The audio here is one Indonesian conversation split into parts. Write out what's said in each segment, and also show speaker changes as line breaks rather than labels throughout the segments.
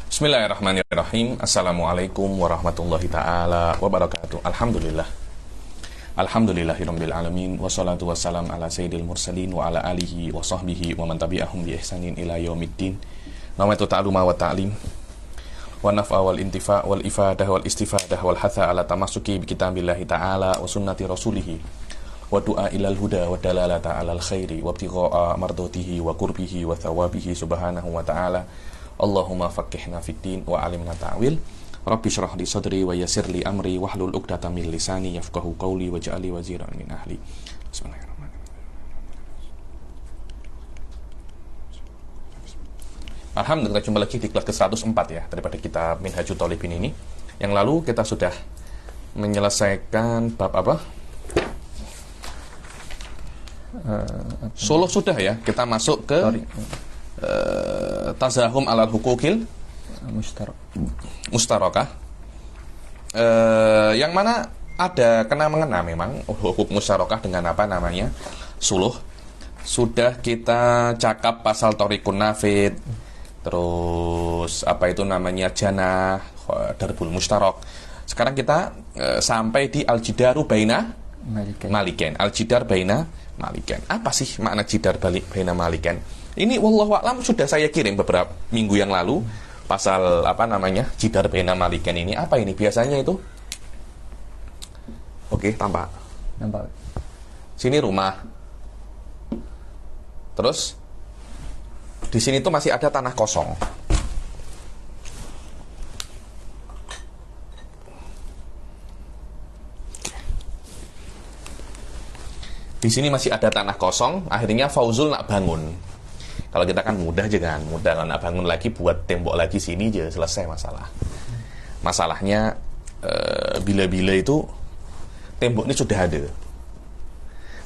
Bismillahirrahmanirrahim. Assalamualaikum warahmatullahi ta'ala wabarakatuh. Alhamdulillah. Alhamdulillahirabbil alamin wassalatu wassalam ala sayyidil mursalin wa ala alihi wa sahbihi wa man tabi'ahum bi ihsanin ila yaumiddin. Nawaitu ta'luma wa ta'lim wa naf'a wal intifa' wal ifadah wal istifadah wal hatha ala tamassuki bi kitabillahi ta'ala wa sunnati rasulih wa du'a ilal huda wa dalalata alal khairi wa ibtigha'a mardatihi wa qurbihi wa thawabihi subhanahu wa ta'ala. Allahumma faqihna fid din wa alimna ta'wil. Rabbi shrah li sadri wa yassir li amri wahlul 'uqdatam min lisani yafqahu qawli waj'al li waziran min ahli. Bismillahirrahmanirrahim. Alhamdulillah, kita jumpa lagi di kelas ke-104 ya daripada kitab Minhajut Thalibin ini. Yang lalu kita sudah menyelesaikan bab apa? Suluh sudah ya. Kita masuk ke tazahum alal hukukil mustarakah, yang mana ada kena mengena memang hukum mustarakah dengan apa namanya suluh. Sudah kita cakap pasal thariqun nafid, terus apa itu namanya janah, darbul mustarak. Sekarang kita sampai di al-jidaru baina maliken. Al-jidar baina maliken. Apa sih makna jidar baina maliken? Ini wallahu a'lam sudah saya kirim beberapa minggu yang lalu. Pasal apa namanya jidar baina maliken ini apa ini biasanya itu? Oke, tampak. Sini rumah. Terus di sini tuh masih ada tanah kosong. Di sini masih ada tanah kosong, akhirnya Fauzul nak bangun. Kalau kita kan mudah aja kan, nak bangun lagi buat tembok lagi sini aja selesai masalah. Masalahnya bila-bila itu tembok ini sudah ada.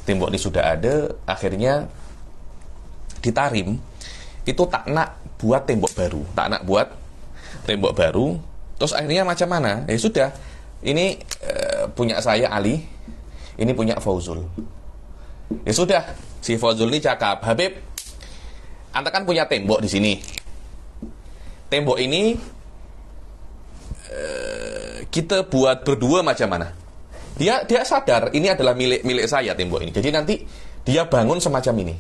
Tembok ini sudah ada, akhirnya ditarim itu tak nak buat tembok baru, terus akhirnya macam mana? Ya sudah, ini punya saya Ali, ini punya Fauzul. Ya sudah, si Fauzul ini cakap, Habib, anta kan punya tembok di sini. Tembok ini kita buat berdua macam mana? Dia sadar ini adalah milik saya tembok ini. Jadi nanti dia bangun semacam ini.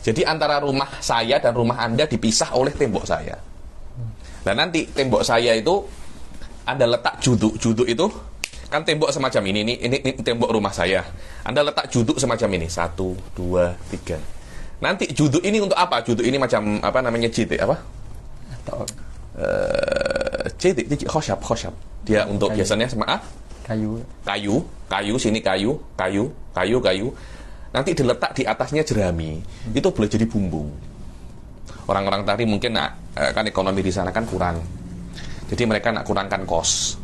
Jadi antara rumah saya dan rumah Anda dipisah oleh tembok saya. Dan nanti tembok saya itu Anda letak juduk itu kan tembok semacam ini tembok rumah saya. Anda letak juduk semacam ini 1, 2, 3. Nanti juduk ini untuk apa? Juduk ini macam apa namanya jitik apa? Atau jitik khosyab. Dia untuk kayu. Biasanya sama kayu sini kayu. Nanti diletak di atasnya jerami. Itu boleh jadi bumbung. Orang-orang tadi mungkin kan ekonomi di sana kan kurang. Jadi mereka nak kurangkan kos.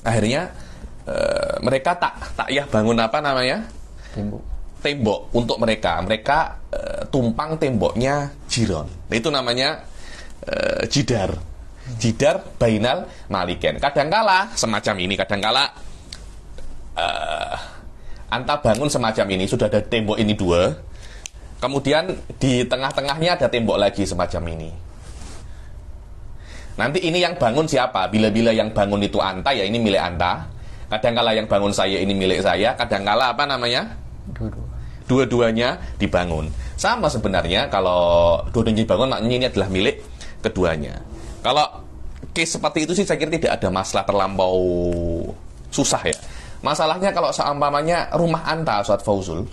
Akhirnya mereka tak ya bangun apa namanya tembok untuk mereka tumpang temboknya jiron. Itu namanya jidar bainal maliken. Kadangkala semacam ini, anta bangun semacam ini, sudah ada tembok ini 2, kemudian di tengah-tengahnya ada tembok lagi semacam ini. Nanti ini yang bangun siapa? Bila-bila yang bangun itu anta, ya ini milik anta. Kadangkala yang bangun saya, ini milik saya. Kadangkala apa namanya? Dua-duanya dibangun. Sama sebenarnya kalau dua-duanya dibangun, maknanya ini adalah milik keduanya. Kalau case seperti itu sih saya kira tidak ada masalah terlampau susah ya. Masalahnya kalau seumpamanya rumah anta, Ustaz Fauzul,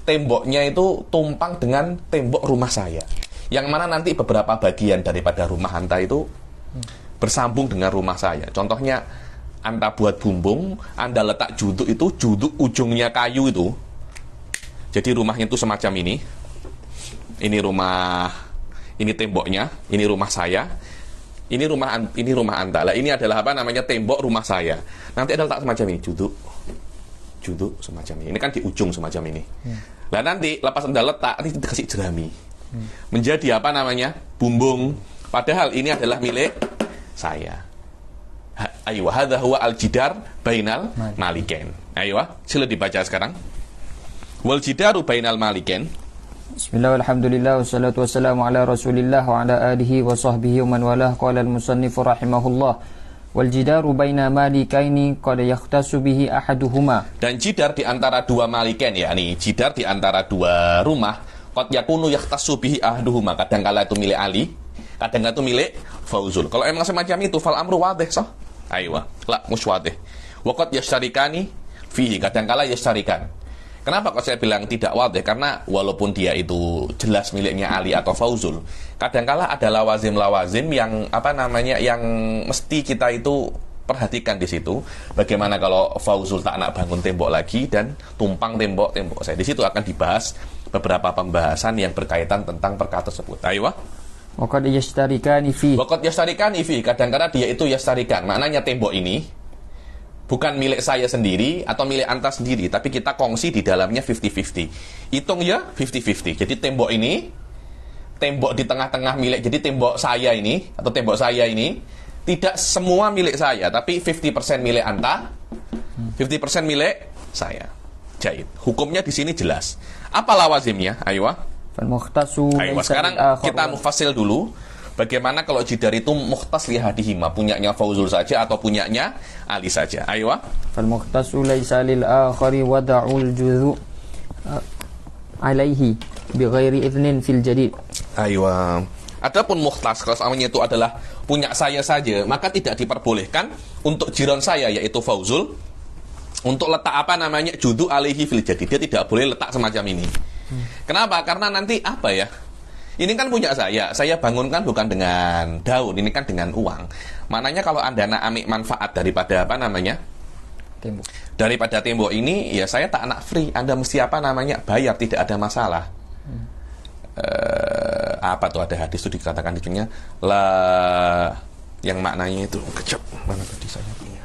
temboknya itu tumpang dengan tembok rumah saya. Yang mana nanti beberapa bagian daripada rumah anta itu bersambung dengan rumah saya. Contohnya, anta buat bumbung, anda letak juduk itu, juduk ujungnya kayu itu. Jadi rumahnya itu semacam ini. Ini rumah, ini temboknya, ini rumah saya. Ini rumah anta. Lah ini adalah apa namanya tembok rumah saya. Nanti ada letak semacam ini, juduk semacam ini. Ini kan di ujung semacam ini. Lah nanti lepas anda letak, nanti dikasih jerami. Menjadi apa namanya bumbung, padahal ini adalah milik saya. Hadza huwa al-jidar bainal maliken. Ayo, sila dibaca sekarang. Wal jidaru bainal malikain.
Bismillah, alhamdulillah, wassalatu wassalamu ala rasulillah wa ala alihi wa sahbihi wa man walah. Qala al-musannifu rahimahullah, wal jidaru baina malikaini qad yakhtasu bihi ahaduhuma.
Dan jidar di antara dua malikain, yakni jidar di antara dua rumah, qad yakunu yakhtasu bihi ahaduhuma, kadangkala itu milik Ali, kadangkala itu milik Fauzul. Kalau emang semacam itu, fal amru wadih, sah? Ayo, la muswadih. Wa qad yashtarikani fihi, kadangkala yashtarikan. Kenapa kok saya bilang tidak wadih? Karena walaupun dia itu jelas miliknya Ali atau Fauzul, kadangkala ada lawazim-lawazim yang yang mesti kita itu perhatikan di situ. Bagaimana kalau Fauzul tak nak bangun tembok lagi dan tumpang tembok saya. Di situ akan dibahas beberapa pembahasan yang berkaitan tentang perkara tersebut. Ayo.
Waqad yashtarikani fi.
Waqad yashtarikani fi. Kadang-kadang dia itu yashtarikan. Maknanya tembok ini bukan milik saya sendiri atau milik anta sendiri, tapi kita kongsi di dalamnya 50-50. Hitung ya 50-50. Jadi tembok ini, tembok di tengah-tengah milik, jadi tembok saya ini atau tembok saya ini tidak semua milik saya, tapi 50% milik anta, 50% milik saya. Jahit. Hukumnya di sini jelas. Apa lawazimnya? Ayo. Ayo, sekarang kita mufasil dulu. Bagaimana kalau jidar itu mukhtas li hadihima, punyanya Fauzul saja atau punyanya Ali saja? Ayo.
Fal mukhtasu laysa lil akhari wada'ul juzu alaihi bi ghairi idnin fil jadid.
Ayo. Adapun mukhtas kalau namanya itu adalah punya saya saja, maka tidak diperbolehkan untuk jiran saya yaitu Fauzul untuk letak judu alaihi fil jadid. Dia tidak boleh letak semacam ini. Kenapa? Karena nanti ini kan punya saya bangunkan bukan dengan daun, ini kan dengan uang. Maknanya kalau Anda nak ambil manfaat daripada
tembok.
Daripada tembok ini, ya saya tak nak free. Anda mesti bayar, tidak ada masalah. Apa tuh ada hadis itu dikatakan itunya lah, yang maknanya itu kecap mana tadi saya punya.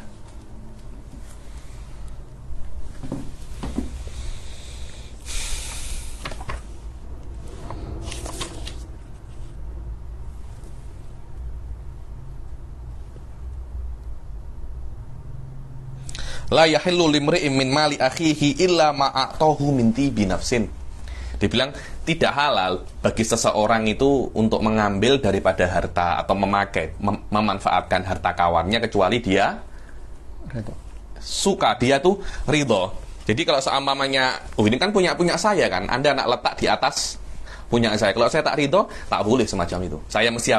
La yahillu limri'in min mali akhihi illa ma'atahu min tibi nafsin. Dibilang tidak halal bagi seseorang itu untuk mengambil daripada harta atau memanfaatkan harta kawannya kecuali dia suka, dia tuh ridho. Jadi kalau seumpamanya, ini kan punya saya kan, Anda nak letak di atas punya saya. Kalau saya tak ridho, tak boleh semacam itu. Saya mesti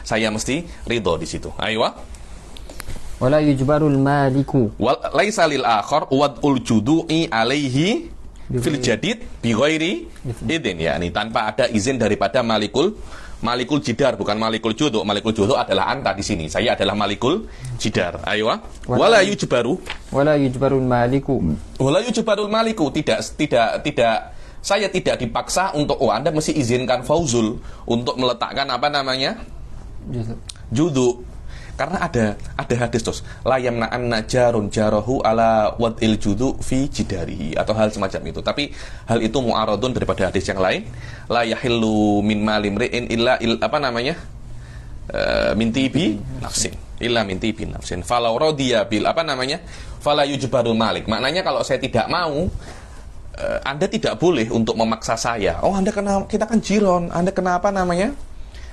Saya mesti ridho di situ. Ayo.
Wala yujbarul maliku.
Laisa lil akhar wad'ul judu'i alaihi fil jadid bi ghairi idin, yakni tanpa ada izin daripada malikul jidar, bukan malikul judu'. Malikul judu' adalah anta di sini. Saya adalah malikul jidar. Ayo. Wala yujbarul maliku. Wala yujbarul maliku, tidak saya tidak dipaksa untuk Anda mesti izinkan Fauzul untuk meletakkan judu'. Karena ada hadis terus la yamna'anna jarun jarahu ala wad'il judu fi jidarihi atau hal semacam itu. Tapi hal itu mu'aradun daripada hadis yang lain. La yahillu min malim ri'in illa min tibi nafsin. Illa min tibi nafsin. Falau radiya bil fala yujbarul malik. Maknanya kalau saya tidak mau, Anda tidak boleh untuk memaksa saya. Oh, kita kan jiron. Anda kenapa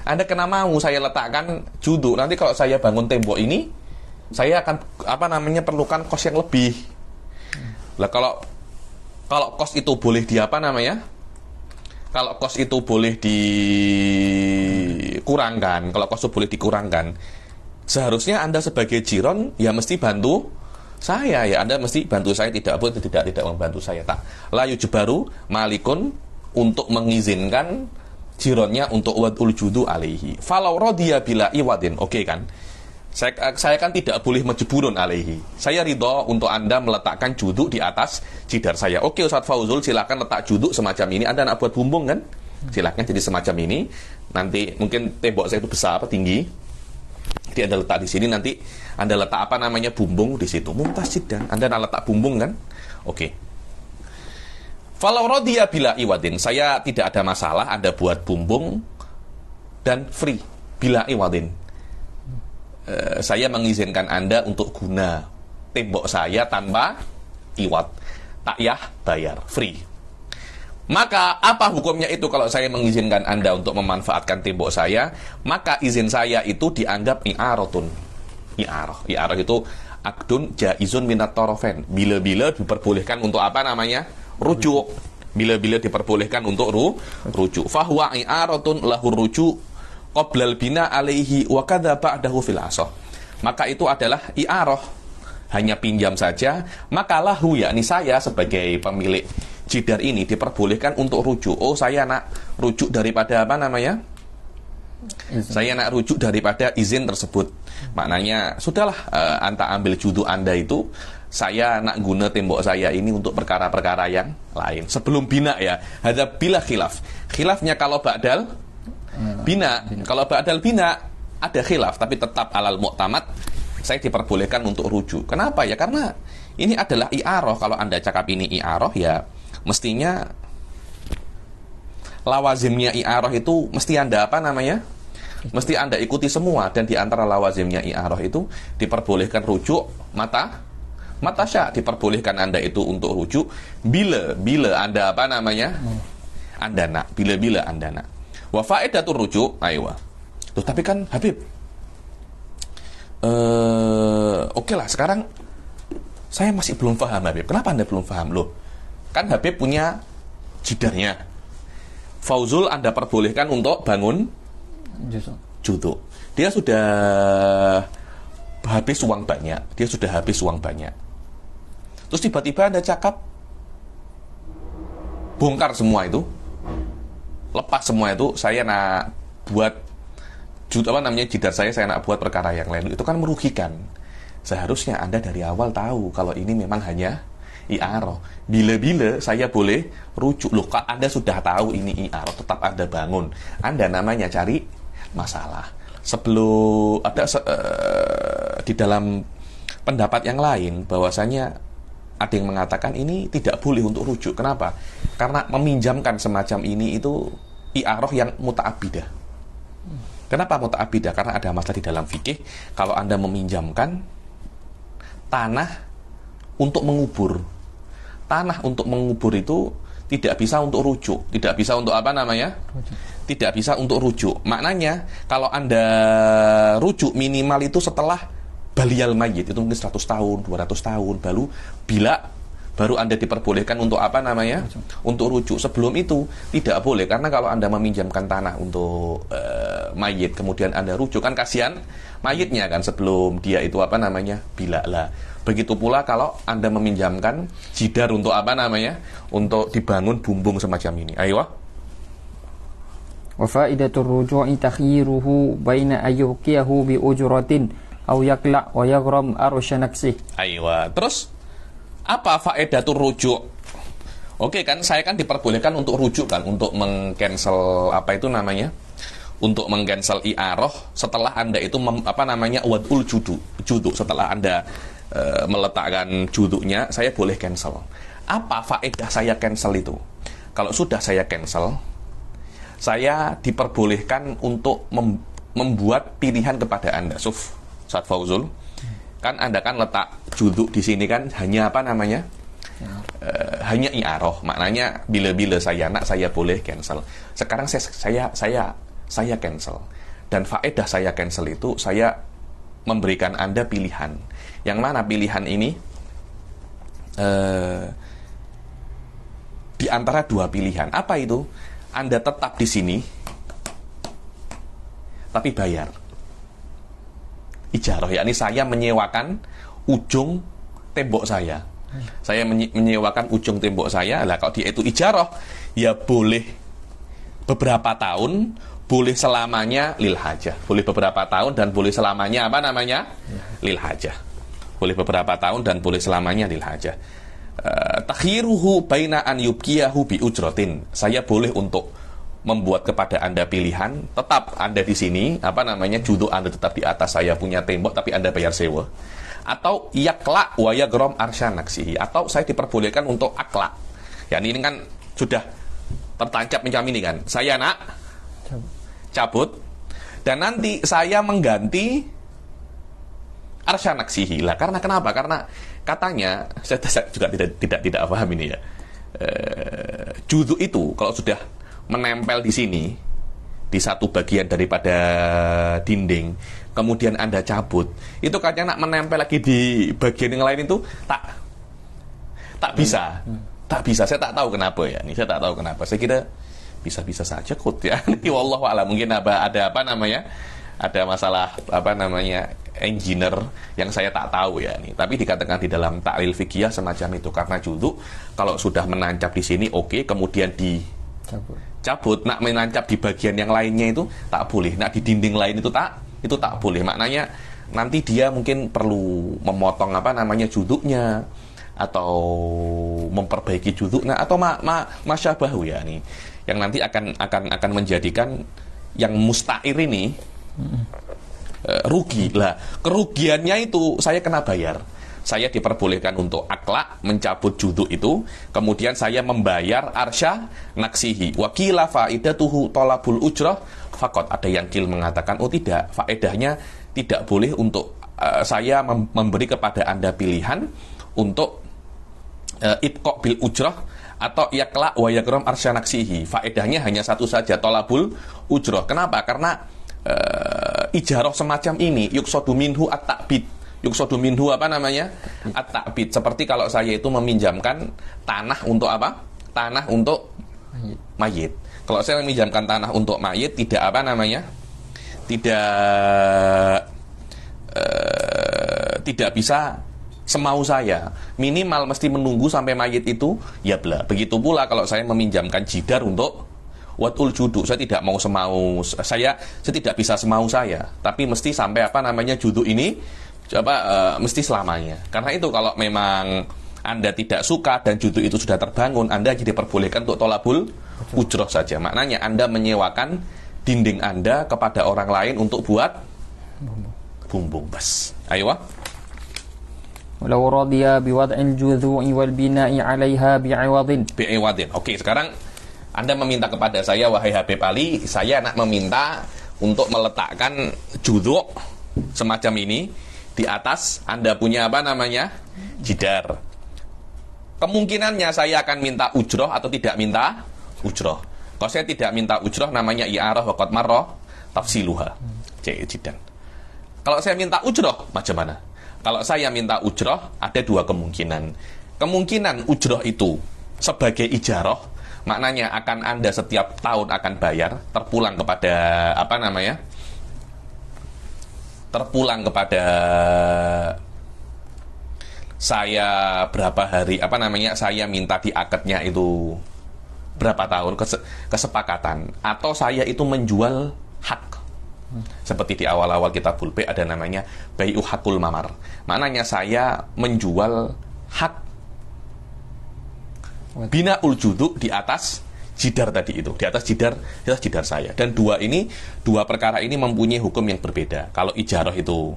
Anda kena mau saya letakkan judu. Nanti kalau saya bangun tembok ini, saya akan perlukan kos yang lebih. Lah kalau kos itu boleh kalau kos itu boleh dikurangkan, seharusnya Anda sebagai jiron ya mesti bantu saya, ya Anda mesti bantu saya, tidak boleh tidak membantu saya. Tak la yujbaru malikun untuk mengizinkan jironnya untuk wad'ul judu alaihi. Falau radiya bila iwadin, oke kan? Saya kan tidak boleh majburun alaihi. Saya ridho untuk Anda meletakkan judu di atas jidar saya. Oke Ustaz Fauzul, silakan letak judu semacam ini. Anda nak buat bumbung kan? Silakan jadi semacam ini. Nanti mungkin tembok saya itu besar, tinggi. Jadi Anda letak di sini, nanti Anda letak bumbung di situ. Mumtaz jiddan. Anda nak letak bumbung kan? Oke. Falau radiya bila iwadin, saya tidak ada masalah Anda buat bumbung dan free bila iwadin. Saya mengizinkan Anda untuk guna tembok saya tanpa iwat. Takyah bayar, free. Maka apa hukumnya itu kalau saya mengizinkan Anda untuk memanfaatkan tembok saya? Maka izin saya itu dianggap i'aratun. I'arah itu akdun jaizun minat torofen. Bila-bila diperbolehkan untuk apa namanya? Rujuk. Bila-bila diperbolehkan untuk rujuk. Fahuwa i'aratun lahur rujuk qoblal bina alaihi wa kadza ba'dahu fil asah. Maka itu adalah i'arah, hanya pinjam saja. Maka lahu, yakni saya sebagai pemilik jidar ini diperbolehkan untuk rujuk. Oh, saya nak rujuk daripada apa namanya? Saya nak rujuk daripada izin tersebut. Maknanya sudahlah, anta ambil judul Anda itu, saya nak guna tembok saya ini untuk perkara-perkara yang lain. Sebelum bina ya, ada bila khilaf. Khilafnya kalau ba'dal bina. Kalau ba'dal bina ada khilaf, tapi tetap alal mu'tamad saya diperbolehkan untuk rujuk. Kenapa ya? Karena ini adalah i'arah. Kalau Anda cakap ini i'arah, ya mestinya lawazimnya i'arah itu mesti Anda apa namanya? Mesti Anda ikuti semua. Dan di antara lawazimnya i'arah itu diperbolehkan rujuk mata sya, diperbolehkan Anda itu untuk rujuk bila Anda apa namanya? Anda nak, bila Anda nak. Wa faedatur rujuk, aywa. Tuh, tapi kan Habib, oke lah, sekarang saya masih belum paham, Habib. Kenapa Anda belum paham? Loh, kan Habib punya jidarnya. Fauzul Anda perbolehkan untuk bangun juduk. Dia sudah habis uang banyak. Terus tiba-tiba Anda cakap bongkar semua itu, lepas semua itu, saya nak buat jidar saya nak buat perkara yang lain. Itu kan merugikan. Seharusnya Anda dari awal tahu kalau ini memang hanya i'arah. Bila saya boleh rujuk. Loh, kalau Anda sudah tahu ini i'arah, tetap Anda bangun, Anda namanya cari masalah. Sebelum ada di dalam pendapat yang lain bahwasanya ada yang mengatakan ini tidak boleh untuk rujuk. Kenapa? Karena meminjamkan semacam ini itu i'arah yang muta'abbidah. Kenapa muta'abbidah? Karena ada masalah di dalam fikih. Kalau Anda meminjamkan tanah untuk mengubur, tanah untuk mengubur itu tidak bisa untuk rujuk, tidak bisa untuk apa namanya? Tidak bisa untuk rujuk. Maknanya kalau Anda rujuk minimal itu setelah baliyal mayyit, itu mungkin 100 tahun, 200 tahun, baru Anda diperbolehkan untuk apa namanya? Untuk rujuk. Sebelum itu tidak boleh, karena kalau Anda meminjamkan tanah untuk mayit, kemudian Anda rujuk, kan kasihan mayitnya kan, sebelum dia itu apa namanya? Bila lah. Begitu pula kalau Anda meminjamkan jidar untuk apa namanya? Untuk dibangun bumbung semacam ini. Ayo. Wa
faidatur ruju'i takhiruhu baina ayyuqiyahu bi ujratin aw yakla wa yaghram arsy. Ayo.
Terus apa faedatur rujuk? Oke kan, saya kan diperbolehkan untuk rujuk kan, untuk meng-cancel apa itu namanya? Untuk meng-cancel i'arah setelah Anda itu wad'ul juduk, setelah Anda meletakkan juduknya, saya boleh cancel. Apa faedah saya cancel itu? Kalau sudah saya cancel, saya diperbolehkan untuk membuat pilihan kepada Anda. Ustaz Fauzul, kan Anda kan letak juduk di sini kan hanya apa namanya? Hanya i'arah. Maknanya bila saya nak, saya boleh cancel. Sekarang saya cancel. Dan faedah saya cancel itu, saya memberikan Anda pilihan. Yang mana pilihan ini di antara dua pilihan. Apa itu? Anda tetap di sini tapi bayar ijarah, yakni saya menyewakan ujung tembok saya. Saya menyewakan ujung tembok saya. Lah kalau dia itu ijarah, ya boleh beberapa tahun, boleh selamanya lil hajah. Boleh beberapa tahun dan boleh selamanya apa namanya? Lil hajah. Boleh beberapa tahun dan boleh selamanya lil hajah. Takhiruhu baina an yubqiyahu bi ujratin. Saya boleh untuk membuat kepada Anda pilihan, tetap Anda di sini, apa namanya, judul Anda tetap di atas saya punya tembok, tapi Anda bayar sewa. Atau yakla wa yaghram arsyanaksihi, atau saya diperbolehkan untuk akla. Ya ini kan sudah tertancap macam ini kan. Saya nak cabut dan nanti saya mengganti arsyanaksihi. Lah karena kenapa? Karena katanya saya juga tidak paham ini ya. Juduk itu kalau sudah menempel di sini di satu bagian daripada dinding, kemudian Anda cabut, itu katanya nak menempel lagi di bagian yang lain itu tak bisa. Tak bisa. Saya tak tahu kenapa ya. Ini saya tak tahu kenapa. Saya kira bisa-bisa saja kot ya. Wallahu a'lam. Mungkin ada apa namanya? Ada masalah apa namanya? Engineer yang saya tak tahu ya nih. Tapi dikatakan di dalam ta'lil fikih semacam itu, karena juduk kalau sudah menancap di sini oke, kemudian cabut, nak menancap di bagian yang lainnya itu tak boleh. Nak di dinding lain itu tak boleh. Maknanya nanti dia mungkin perlu memotong apa namanya juduknya, atau memperbaiki juduknya, atau masyabahu ya nih, yang nanti akan menjadikan yang musta'ir ini rugi. Lah kerugiannya itu saya kena bayar. Saya diperbolehkan untuk aklak mencabut juduk itu, kemudian saya membayar arsya naksihi. Wakila faidatuhu tolabul ujrah fakot. Ada yang kil mengatakan oh tidak, faedahnya tidak boleh untuk saya memberi kepada Anda pilihan untuk itqok bil ujrah atau yakla wa yakram arsya naksihi. Faedahnya hanya satu saja, tolabul ujrah. Kenapa? Karena ijarah semacam ini yuksodu minhu at-ta'bid. Yuksodu minhu apa namanya? At-ta'bid. Seperti kalau saya itu meminjamkan tanah untuk apa? Tanah untuk mayit. Kalau saya meminjamkan tanah untuk mayit, tidak apa namanya? Tidak bisa semau saya. Minimal mesti menunggu sampai mayit itu ya bla. Begitu pula kalau saya meminjamkan jidar untuk watul juduk, saya tidak mau semau saya tidak bisa semau saya, tapi mesti sampai apa namanya juduk ini mesti selamanya. Karena itu kalau memang Anda tidak suka dan juduk itu sudah terbangun, Anda jadi diperbolehkan untuk tolabul ujroh saja. Maknanya Anda menyewakan dinding Anda kepada orang lain untuk buat bumbung bas. Ayo.
Walau radiya biwad'il judhu'i wal bina'i 'alaiha bi'iwadin.
Oke, sekarang Anda meminta kepada saya, wahai Habib Ali, saya nak meminta untuk meletakkan juduk semacam ini di atas Anda punya apa namanya? Jidar. Kemungkinannya saya akan minta ujroh atau tidak minta ujroh. Kalau saya tidak minta ujroh, namanya i'arah wa qad marrah tafsiluha. Jidan. Kalau saya minta ujroh, macam mana? Kalau saya minta ujroh, ada dua kemungkinan. Kemungkinan ujroh itu sebagai ijarah, maknanya akan Anda setiap tahun akan bayar, terpulang kepada apa namanya? Terpulang kepada saya berapa hari, apa namanya? Saya minta di akadnya itu berapa tahun, kesepakatan, atau saya itu menjual hak. Seperti di awal-awal kitabul bay ada namanya bai'u hakul mamar. Maknanya saya menjual hak binaul juduk di atas jidar tadi itu, di atas jidar saya. Dan dua perkara ini mempunyai hukum yang berbeda. Kalau ijarah itu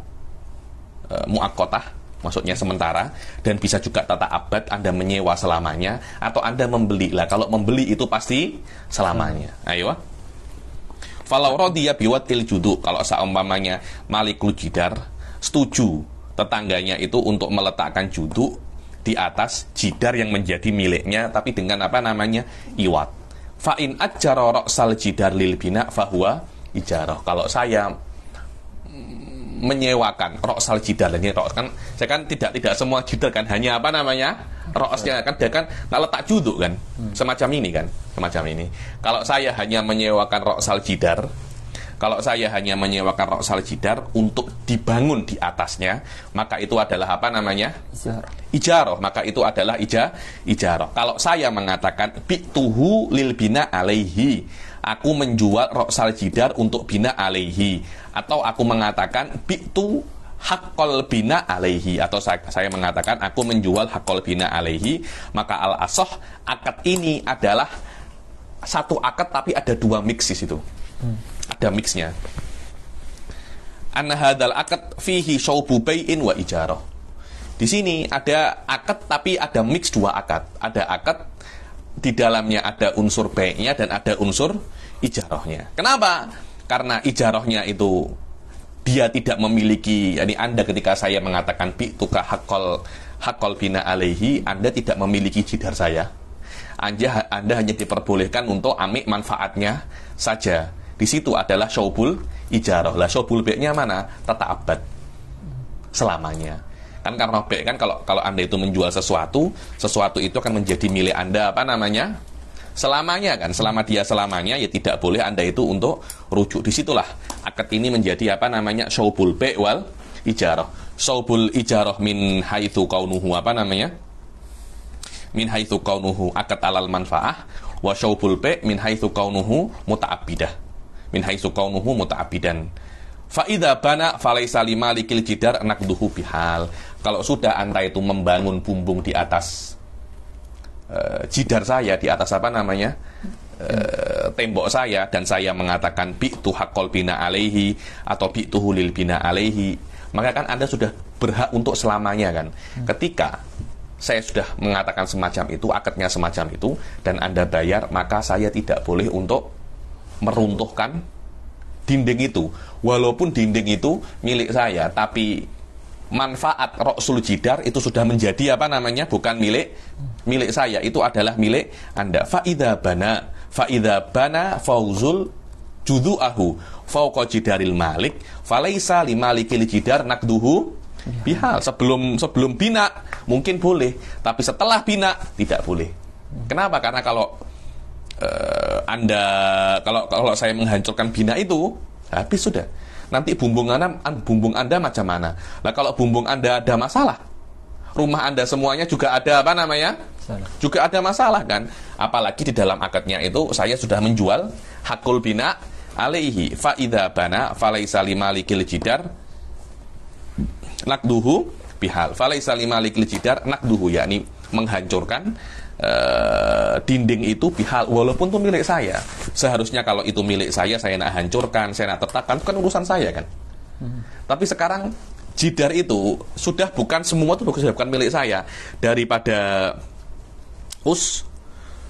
muakkotah, maksudnya sementara, dan bisa juga tata abad, Anda menyewa selamanya, atau Anda membeli. Lah kalau membeli itu pasti selamanya. Ayo. Falau radiya biwad'il juduk, kalau seumpamanya malikul jidar setuju tetangganya itu untuk meletakkan juduk di atas jidar yang menjadi miliknya, tapi dengan apa namanya? Iwat. Fa in ajjara ra'sal jidar lil bina fahuwa ijarah. Kalau saya menyewakan ra'sal jidar, ini kan saya kan tidak semua jidar kan, hanya apa namanya? Ra'snya kan dia kan letak juduk kan. Semacam ini kan, semacam ini. Kalau saya hanya menyewakan ra'sal jidar, untuk dibangun di atasnya, maka itu adalah apa namanya? Ijarah. Maka itu adalah ijarah. Kalau saya mengatakan bi'tuhu lil bina alaihi, aku menjual ra'sal jidar untuk bina alaihi, atau aku mengatakan bi'tu haqqal bina alaihi, atau saya mengatakan aku menjual haqqal bina alaihi, maka al-asoh akad ini adalah satu akad tapi ada dua mix di situ. Ada mixnya. Anna hadzal akad fihi syaubu bai'in wa ijarah. Di sini ada akad tapi ada mix dua akad. Ada akad di dalamnya ada unsur bai'nya dan ada unsur ijarahnya. Kenapa? Karena ijarahnya itu dia tidak memiliki, yani Anda ketika saya mengatakan bi'tuka haqqal bina alaihi, Anda tidak memiliki jidar saya. Anda hanya diperbolehkan untuk amik manfaatnya saja. Di situ adalah syaubul ijarah. Lah syaubul be-nya mana? Tata'abbad. Selamanya. Kan karena be kan kalau Anda itu menjual sesuatu itu akan menjadi milik Anda apa namanya? Selamanya kan. Selama dia selamanya ya tidak boleh Anda itu untuk rujuk. Disitulah akad ini menjadi apa namanya? Syaubul be wal ijarah. Syaubul ijarah min haitsu kaunuhu apa namanya? Min haitsu kaunuhu akad alal manfaah, wa syaubul be min haitsu kaunuhu muta'abbidah. Min haitsu kaunuhu muta'abbidan. Fa idza bana falaisa limalikil jidar naqduhu bihal. Kalau sudah Anda itu membangun bumbung di atas jidar saya, di atas apa namanya? Tembok saya, dan saya mengatakan bi'tu haqqal bina alaihi atau bi'tuhu lil bina alaihi, maka kan Anda sudah berhak untuk selamanya kan. Ketika saya sudah mengatakan semacam itu, akadnya semacam itu, dan Anda bayar, maka saya tidak boleh untuk meruntuhkan dinding itu. Walaupun dinding itu milik saya, tapi manfaat roksul jidar itu sudah menjadi apa namanya? Bukan milik saya, itu adalah milik Anda. Fa'idha bana fauzul judu'ahu fauqa jidaril malik falaisa limalikil jidar nakduhu bihal. Sebelum bina mungkin boleh, tapi setelah bina tidak boleh. Kenapa? Karena kalau kalau saya menghancurkan bina itu, habis sudah. Nanti bumbung Anda macam mana? Nah, kalau bumbung Anda ada masalah, rumah Anda semuanya juga ada apa namanya? Juga ada masalah kan? Apalagi di dalam akadnya itu saya sudah menjual hakul bina alaihi fa idza bana falaisa limalikil jidar nakduhu bihal. Falaisa limalikil jidar nakduhu, yakni menghancurkan dinding itu bihal, walaupun itu milik saya. Seharusnya kalau itu milik saya nak hancurkan, saya nak tetapkan, itu kan urusan saya kan. Tapi sekarang jidar itu sudah bukan semua, itu sudah bukan milik saya. Daripada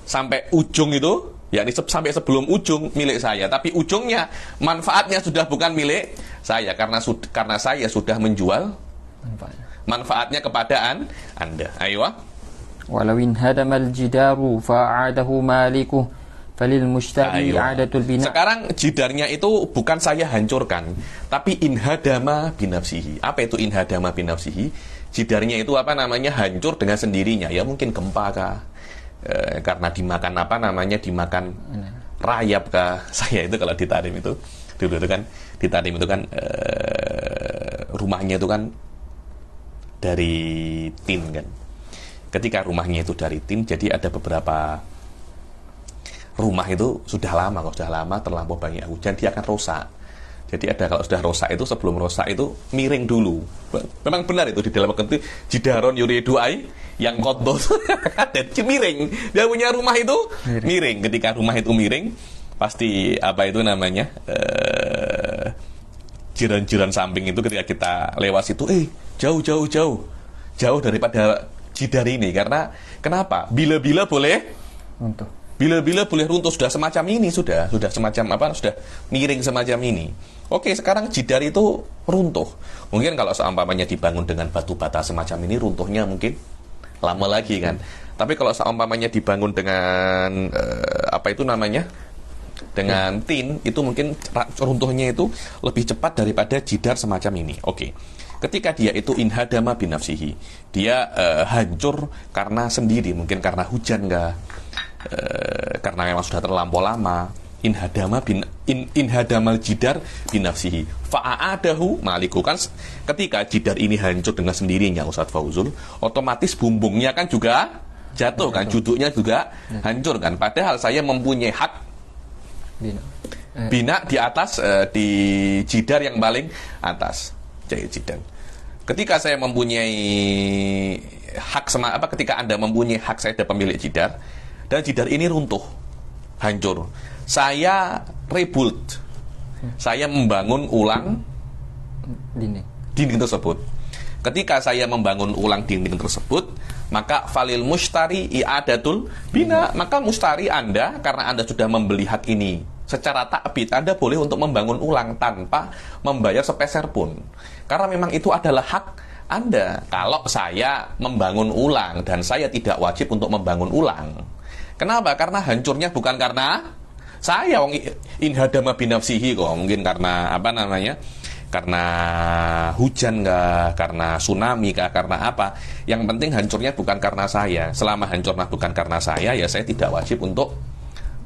sampai ujung itu, yakni sampai sebelum ujung milik saya, tapi ujungnya manfaatnya sudah bukan milik saya karena saya sudah menjual manfaatnya kepada Anda. Ayo.
Walau hadamal jidaru fa'adahu malikuh falil mushtari i'adatul bina.
Sekarang jidarnya itu bukan saya hancurkan, tapi inhadama binafsihi. Apa itu inhadama binafsihi? Jidarnya itu apa namanya? Hancur dengan sendirinya. Ya mungkin gempa kah? Karena dimakan apa namanya? Dimakan rayap kah? Saya itu kalau di Tarim itu dulu itu kan di Tarim itu kan rumahnya itu kan dari tin kan. Ketika rumahnya itu dari tin, jadi ada beberapa rumah itu sudah lama terlampau banyak hujan, dia akan rusak. Jadi kalau sudah rusak itu, sebelum rusak itu miring dulu. Memang benar itu di dalam itu jidaron yuridu ai yang kotor ada miring. Dia punya rumah itu miring. Ketika rumah itu miring, pasti apa itu namanya? Jiran-jiran samping itu ketika kita lewat situ, jauh daripada jidar ini. Karena kenapa? Bila-bila boleh runtuh. Bila-bila boleh runtuh, sudah semacam ini, sudah semacam apa? Sudah miring semacam ini. Oke, sekarang jidar itu runtuh. Mungkin kalau seumpamanya dibangun dengan batu bata semacam ini, runtuhnya mungkin lama lagi kan. Tapi kalau seumpamanya dibangun dengan apa itu namanya? Dengan tin, itu mungkin runtuhnya itu lebih cepat daripada jidar semacam ini. Oke. Ketika dia itu inhadama binafsihi, dia hancur karena sendiri, mungkin karena hujan karena memang sudah terlampau lama. Inhadamal jidar binafsihi fa'adahu maliku. Kan ketika jidar ini hancur dengan sendirinya, Ustadz Fauzul, otomatis bumbungnya kan juga jatuh kan, juduknya juga hancur kan. Padahal saya mempunyai hak bina di atas, di jidar yang paling atas. Jidar. Ketika saya mempunyai hak ketika Anda mempunyai hak, saya ada pemilik jidar, dan jidar ini runtuh, hancur. Saya rebuild. Saya membangun ulang dinding tersebut. Ketika saya membangun ulang dinding tersebut, maka falil mustari i'adatul bina, maka mustari Anda, karena Anda sudah membeli hak ini secara takbid Anda boleh untuk membangun ulang tanpa membayar sepeser pun. Karena memang itu adalah hak Anda. Kalau saya membangun ulang dan saya tidak wajib untuk membangun ulang. Kenapa? Karena hancurnya bukan karena saya, wong in hadama binafsihi kok. Mungkin karena apa namanya? Karena hujan kah, karena tsunami kah, karena apa? Yang penting hancurnya bukan karena saya. Selama hancurnya bukan karena saya, ya saya tidak wajib untuk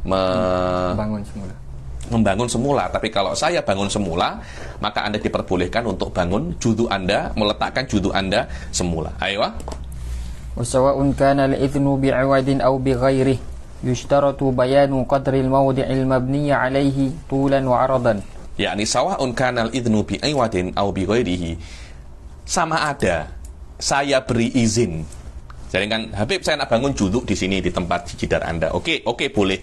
membangun semula. Tapi kalau saya bangun semula, maka Anda diperbolehkan untuk bangun judu Anda, meletakkan judu Anda semula. Ayo.
وسواء كان الإذن بعوض أو بغيره يشترط بيان قدر الموضع المبني عليه طولا وعرضا.
Yakni sawa'un kanal idnu bi aywadin au bi ghairihi. Sama ada saya beri izin. Jadi kan Habib, saya nak bangun juduk di sini di tempat jidar Anda. Oke, boleh.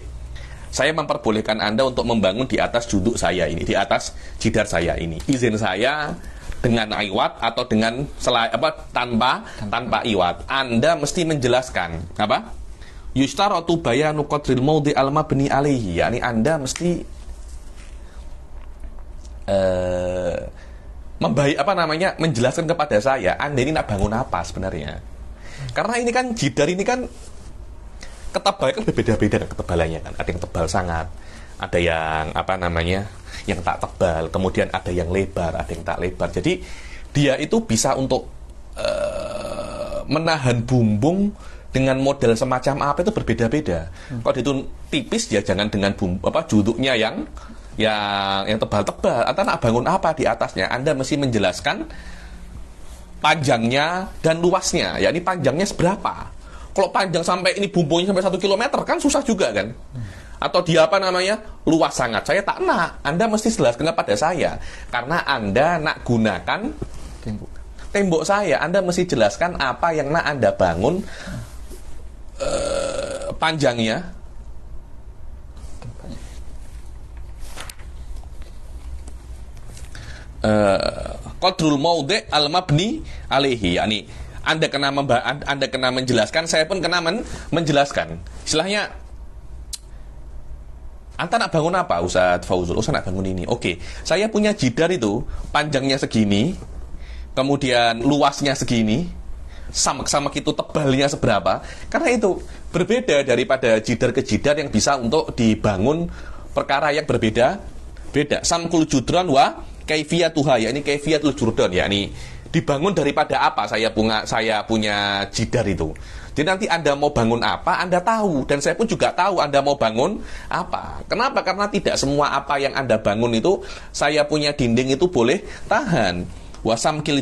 Saya memperbolehkan Anda untuk membangun di atas juduk saya ini, di atas jidar saya ini. Izin saya dengan iwat atau dengan tanpa iwat. Anda mesti menjelaskan apa? Yustaratu bayanu qadril maudhi al mabni alaihi. Yakni Anda mesti menjelaskan kepada saya Anda ini nak bangun apa sebenarnya. Karena ini kan jidar ini kan ketebalannya kan berbeda-beda kan ketebalannya kan. Ada yang tebal sangat, ada yang yang tak tebal, kemudian ada yang lebar, ada yang tak lebar. Jadi dia itu bisa untuk menahan bumbung dengan model semacam apa itu berbeda-beda. Kalau itu tipis ya jangan dengan juduknya yang tebal-tebal. Atau nak bangun apa di atasnya, Anda mesti menjelaskan panjangnya dan luasnya. Ya ini panjangnya seberapa. Kalau panjang sampai ini bumbungnya sampai 1 kilometer kan susah juga kan. Atau dia luas sangat, saya tak nak. Anda mesti jelaskan kepada saya. Karena Anda nak gunakan tembok saya, Anda mesti jelaskan apa yang nak Anda bangun panjangnya. Qadrul maudhi' al mabni alaihi, yakni Anda kena menjelaskan, saya pun kena menjelaskan. Istilahnya Anda nak bangun apa, Ustaz Fauzul? Ustaz nak bangun ini. Oke, saya punya jidar itu panjangnya segini, kemudian luasnya segini, samak-samak itu tebalnya seberapa. Karena itu berbeda daripada jidar ke jidar yang bisa untuk dibangun perkara yang berbeda-beda. Samkul judran wa kaifiyatuha, yakni kaifiyatul jurdan, yakni dibangun daripada apa saya punya jidar itu. Jadi nanti Anda mau bangun apa, Anda tahu. Dan saya pun juga tahu Anda mau bangun apa. Kenapa? Karena tidak semua apa yang Anda bangun itu saya punya dinding itu boleh tahan. Wasamkil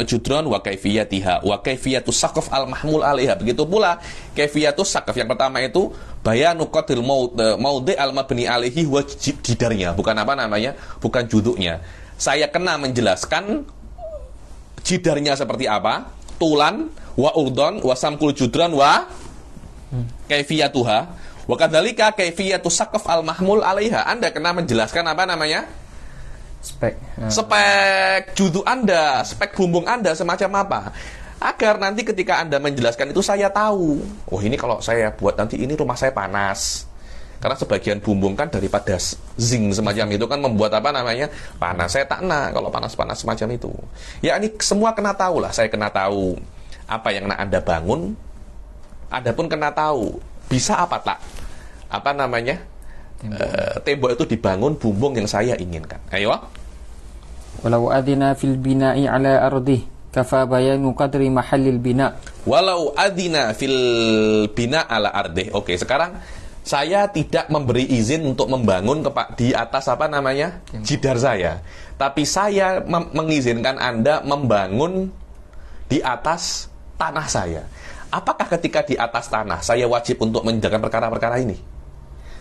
judron wa kaifiyatiha wa kaifiyatus saqaf al mahmul alaiha. Begitu pula kaifiyatus saqaf. Yang pertama itu bayanu qadril maudhi al mabni alaihi wa jidarnya, bukan juduknya. Saya kena menjelaskan jidarnya seperti apa, tulan wa urdon wa samkul judron wa kaifiyatuha wa kadzalika kaifiyatus saqaf al mahmul alaiha. Anda kena menjelaskan spek juduk Anda, spek bumbung Anda semacam apa, agar nanti ketika Anda menjelaskan itu saya tahu, oh ini kalau saya buat nanti ini rumah saya panas. Karena sebagian bumbung kan daripada zinc semacam itu kan membuat panas. Saya tak nak kalau panas-panas semacam itu. Ya ini semua kena tahu lah. Saya kena tahu apa yang nak Anda bangun. Anda pun kena tahu bisa apa tak tembok itu dibangun bumbung yang saya inginkan. Ayo.
Walau adina fil bina'i ala ardih kafa bayanu qadri mahallil bina.
Walau adina fil bina ala ardih. Oke, sekarang saya tidak memberi izin untuk membangun di atas jidar saya. Tapi saya mengizinkan Anda membangun di atas tanah saya. Apakah ketika di atas tanah saya wajib untuk menjalankan perkara-perkara ini?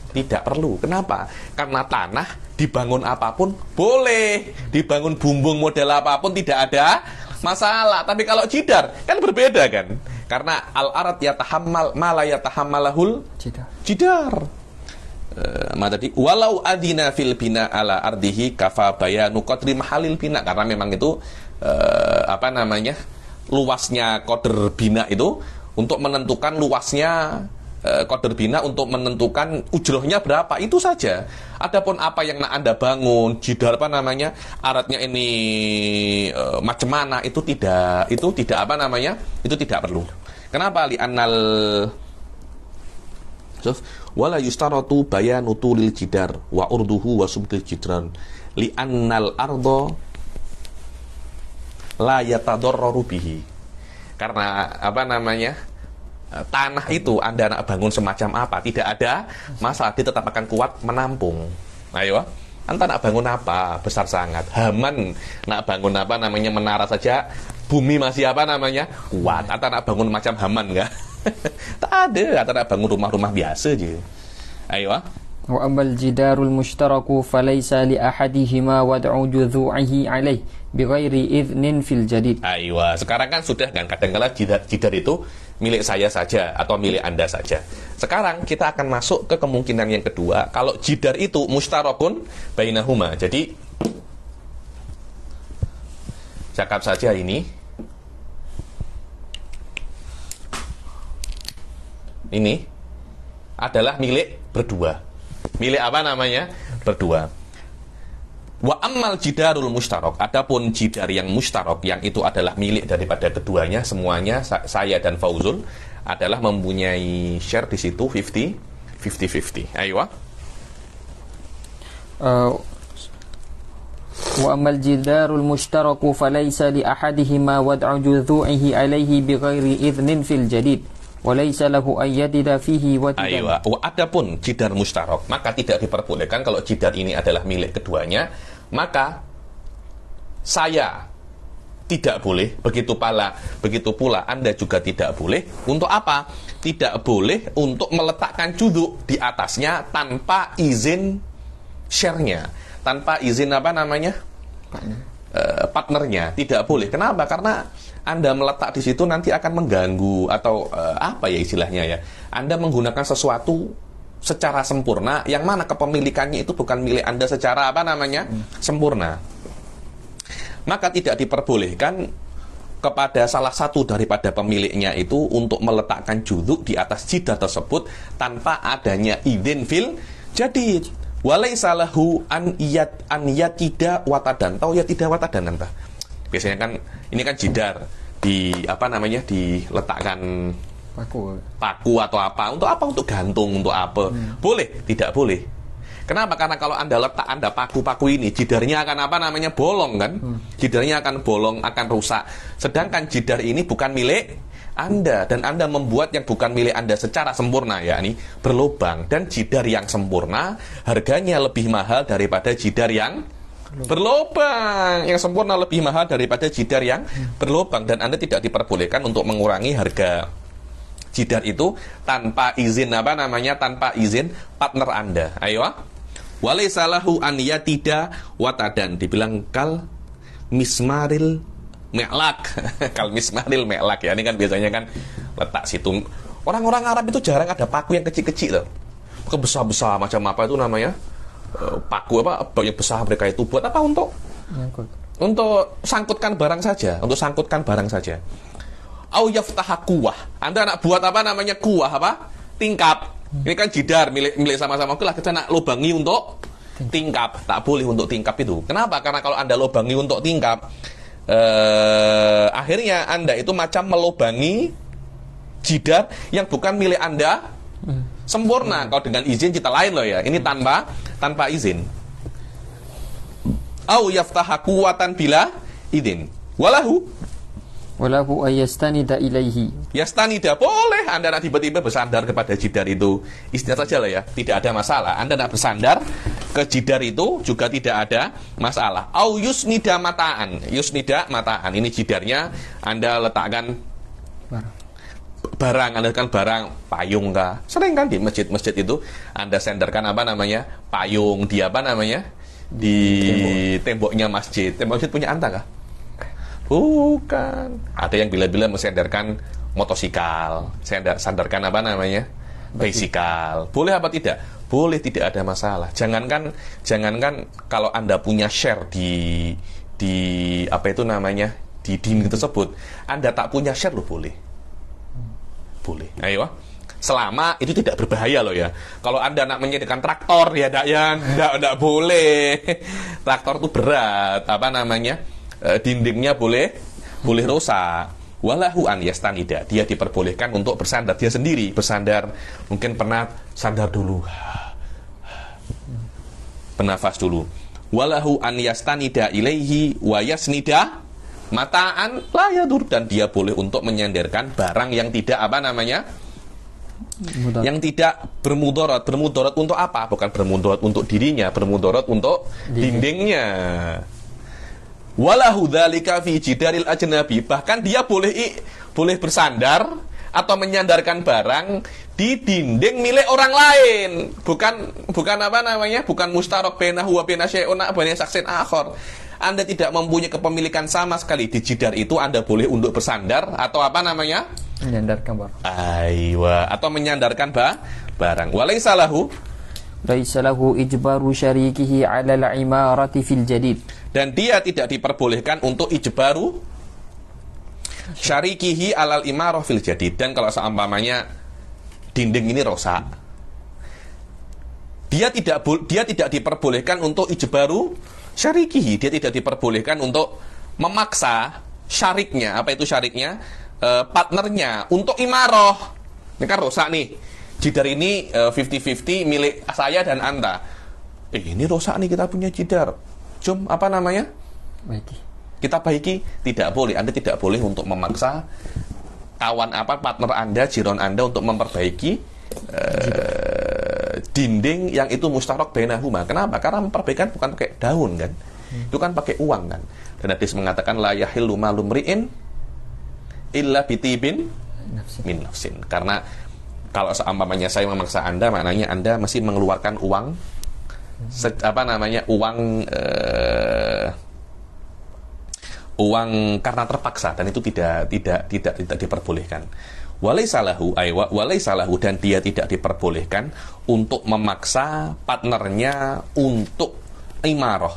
Tidak perlu. Kenapa? Karena tanah dibangun apapun boleh. Dibangun bumbung model apapun tidak ada masalah. Tapi kalau jidar kan berbeda kan? Karena al-arad yatahammal ma la yatahammalahul jidar. Tadi walau adina fil bina ala ardihi kafa bayanu qadri mahalil bina, karena memang itu luasnya qadr bina itu untuk menentukan luasnya qadar bina untuk menentukan ujrohnya berapa, itu saja. Adapun apa yang nak Anda bangun, jidar apa namanya, aratnya ini macam mana, itu tidak apa namanya, itu tidak perlu. Kenapa? Li'annal wala yustaratu bayanu tulil jidar wa urduhu wa subtil jidran li'annal ardo la yatadarraru bihi. Karena apa namanya, tanah itu Anda nak bangun semacam apa, tidak ada masalah, dia tetap akan kuat menampung. Ayo, Anda nak bangun apa besar sangat, Haman nak bangun apa namanya menara saja, bumi masih apa namanya kuat. Anda nak bangun macam Haman enggak? Tak ada. Anda nak bangun rumah-rumah biasa aja. Ayo.
Wa amal jidarul mushtaraku falaysa li ahadihima wad'u judhu'ihi alaih bighairi idhnin fil jadid.
Ayo, sekarang kan sudah kan, kadang-kala jidar itu milik saya saja atau milik Anda saja. Sekarang kita akan masuk ke kemungkinan yang kedua, kalau jidar itu mustarakun bainahuma. Jadi cakap saja ini adalah milik berdua. Milik apa namanya? Berdua. Wa ammal jidarul mustarak, adapun jidar yang mustarak, yang itu adalah milik daripada keduanya, semuanya, saya dan Fauzul adalah mempunyai share di situ 50-50. Ayo.
Wa amal jidarul mushtaraku falaysa li ahadihima wad'u judhu'ihi alaihi bighairi idhnin fil jadid. Walaysa lahu ayyadida fihi wadidan.
Adapun jidar mustarok, maka tidak diperbolehkan kalau jidar ini adalah milik keduanya, maka saya tidak boleh, begitu pula Anda juga tidak boleh. Untuk apa? Tidak boleh untuk meletakkan juduk di atasnya tanpa izin share-nya, tanpa izin apa namanya? Partnernya. Tidak boleh. Kenapa? Karena Anda meletak di situ nanti akan mengganggu atau apa ya istilahnya ya. Anda menggunakan sesuatu secara sempurna yang mana kepemilikannya itu bukan milik Anda secara apa namanya? Sempurna. Maka tidak diperbolehkan kepada salah satu daripada pemiliknya itu untuk meletakkan juduk di atas jidar tersebut tanpa adanya idin fil jadid. Walaysa lahu an yatida watadan. Tahu ya tidak watadan entah. Biasanya kan ini kan jidar di apa namanya diletakkan paku atau apa, untuk gantung, untuk apa? Boleh? Tidak boleh. Kenapa? Karena kalau Anda letak paku-paku ini, jidarnya akan apa namanya bolong kan? Jidarnya akan bolong, akan rusak. Sedangkan jidar ini bukan milik Anda, dan Anda membuat yang bukan milik Anda secara sempurna, yakni berlubang. Dan jidar yang sempurna harganya lebih mahal daripada jidar yang berlubang. Yang sempurna lebih mahal daripada jidar yang berlubang, dan Anda tidak diperbolehkan untuk mengurangi harga jidar itu tanpa izin apa namanya? Tanpa izin partner Anda. Ayo. Walaysa lahu an yatida watadan, dibilang kal mismaril me'lak. Kal mismaril me'lak ya. Ini kan biasanya kan letak situ. Orang-orang Arab itu jarang ada paku yang kecil-kecil loh. Besar-besar macam apa itu namanya? Paku apa yang besar mereka itu buat apa? Untuk sangkutkan barang saja, au yaftaha kuwah. Anda nak buat apa namanya kuwah apa? Tingkap. Ini kan jidar milik sama-sama. Oke lah, kita nak lubangi untuk tingkap. Tak boleh untuk tingkap itu. Kenapa? Karena kalau Anda lubangi untuk tingkap, akhirnya Anda itu macam melubangi jidar yang bukan milik Anda sempurna. Kalau dengan izin kita lain loh ya. Ini tanpa izin. Au yaftaha kuwatan bila idin. Walahu
ayastanida ilaihi.
Yastanida boleh. Anda nak tiba-tiba bersandar kepada jidar itu, istilah saja lah ya, tidak ada masalah. Anda nak bersandar ke jidar itu juga tidak ada masalah. Au yusnida mataan. Ini jidarnya Anda letakkan barang, Anda letakkan barang, payung kah? Sering kan di masjid-masjid itu Anda senderkan apa namanya? Payung di apa namanya? Di temboknya masjid. Tembok masjid punya Anda kah? Bukan. Ada yang bila-bila mensenderkan motosikal, sandarkan apa namanya? Bicycle. Boleh apa tidak? Boleh, tidak ada masalah. Jangankan kalau Anda punya share di apa itu namanya? Di dinding tersebut, Anda tak punya share loh, boleh. Boleh. Ayo. Selama itu tidak berbahaya loh ya. Kalau Anda nak menyediakan traktor ya enggak boleh. Traktor itu berat, dindingnya boleh rusak. Walahu an yastanida, dia diperbolehkan untuk bersandar, dia sendiri bersandar. Mungkin pernah sandar dulu, bernafas dulu. Walahu an yastanida ilaihi wa yasnida mataan la yadur, dan dia boleh untuk menyandarkan barang yang tidak
Mudah.
yang tidak bermudarat. Bermudarat untuk apa? Bukan bermudarat untuk dirinya, bermudarat untuk dindingnya. Walahu dzalika fi jidaril ajnabi, bahkan dia boleh bersandar atau menyandarkan barang di dinding milik orang lain, bukan mustarok bainahu wa baina syai'un baina saksin akhar. Anda tidak mempunyai kepemilikan sama sekali di jidar itu, Anda boleh untuk bersandar atau
Menyandarkan barang.
Aywa, atau menyandarkan barang. Walaysa lahu
ijbaru syarikihi 'ala al-imarati fil jadid.
Dan dia tidak diperbolehkan untuk ijbaru syarikihi 'alal imarah fil jadid. Dan kalau seumpamanya dinding ini rusak, dia tidak diperbolehkan untuk ijbaru syarikihi, dia tidak diperbolehkan untuk memaksa syariknya. Apa itu syariknya? Partnernya untuk imarah. Ini kan rusak nih, jidar ini 50-50 milik saya dan Anda. Ini rusak nih, kita punya jidar,
Baiki.
kita baiki. Tidak boleh. Anda tidak boleh untuk memaksa partner Anda, jiron Anda untuk memperbaiki dinding yang itu mustarok bainahuma. Kenapa? Karena memperbaikan bukan pakai daun kan, itu kan pakai uang kan. Dan hadis mengatakan la yahillu malum ri'in illa bitibin min nafsin. Karena kalau seumpamanya saya memaksa Anda, maknanya Anda masih mengeluarkan uang uang karena terpaksa, dan itu tidak diperbolehkan. Walaysa lahu, dan dia tidak diperbolehkan untuk memaksa partnernya untuk imarah,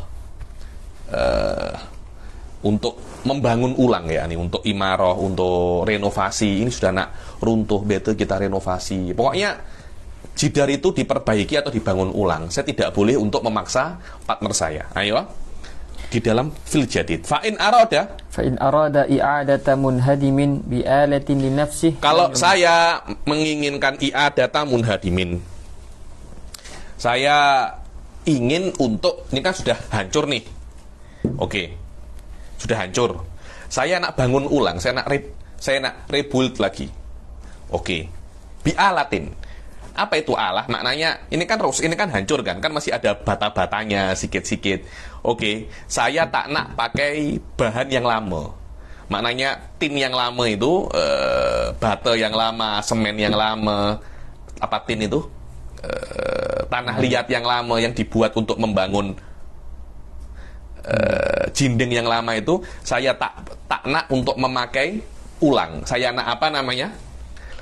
untuk membangun ulang ya, nih untuk imarah, untuk renovasi. Ini sudah nak runtuh, betul, kita renovasi. Pokoknya jidar itu diperbaiki atau dibangun ulang. Saya tidak boleh untuk memaksa partner saya. Ayo, di dalam fil jadid. Fa'in arada
i'adata munhadimin bi'alatin li nafsih.
Kalau saya menginginkan i'adata munhadimin, saya ingin untuk, ini kan sudah hancur nih. Oke, sudah hancur. Saya nak bangun ulang, saya nak rebuild lagi. Oke. Bi'alatin. Apa itu alah? Maknanya ini kan hancur kan masih ada bata-batanya sikit-sikit. Oke, saya tak nak pakai bahan yang lama. Maknanya tin yang lama itu, bata yang lama, semen yang lama, tin itu? Tanah liat yang lama yang dibuat untuk membangun jinding yang lama itu, saya tak nak untuk memakai ulang. Saya nak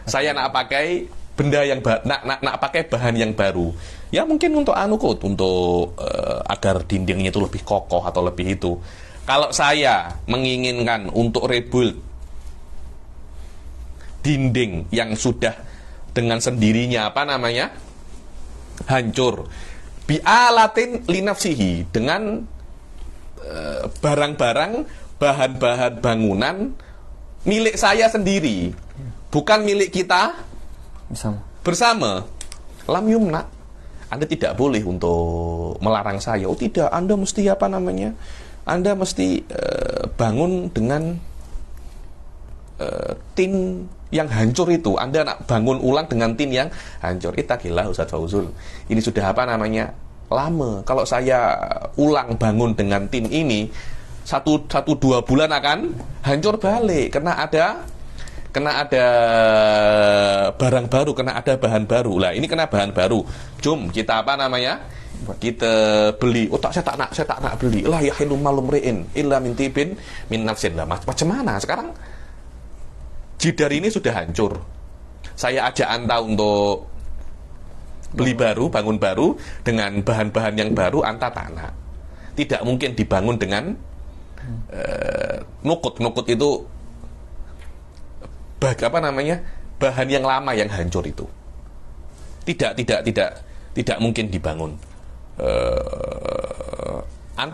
saya nak pakai benda yang nak pakai bahan yang baru. Ya mungkin untuk untuk agar dindingnya itu lebih kokoh atau lebih itu. Kalau saya menginginkan untuk rebuild dinding yang sudah dengan sendirinya hancur, bi'alatin linafsihi, dengan barang-barang, bahan-bahan bangunan milik saya sendiri, bukan milik kita bersama. Lam yumna, Anda tidak boleh untuk melarang saya. Oh tidak, Anda mesti Anda mesti bangun dengan tin yang hancur itu. Anda nak bangun ulang dengan tin yang hancur. Ittaqillah Ustaz Fauzul. Ini sudah lama. Kalau saya ulang bangun dengan tin ini, 1-2 bulan akan hancur balik, karena ada barang baru, kena ada bahan baru. Lah ini kena bahan baru. Jom kita kita beli. Oh tak, saya tak nak beli. Lah yahilu malum ri'in illa min tibin min nafsin. Lah macam mana sekarang? Jidar ini sudah hancur. Saya ajak Anda untuk beli baru, bangun baru dengan bahan-bahan yang baru, Anda tak nak. Tidak mungkin dibangun dengan nukut. Nukut itu bahan yang lama yang hancur itu. Tidak mungkin dibangun.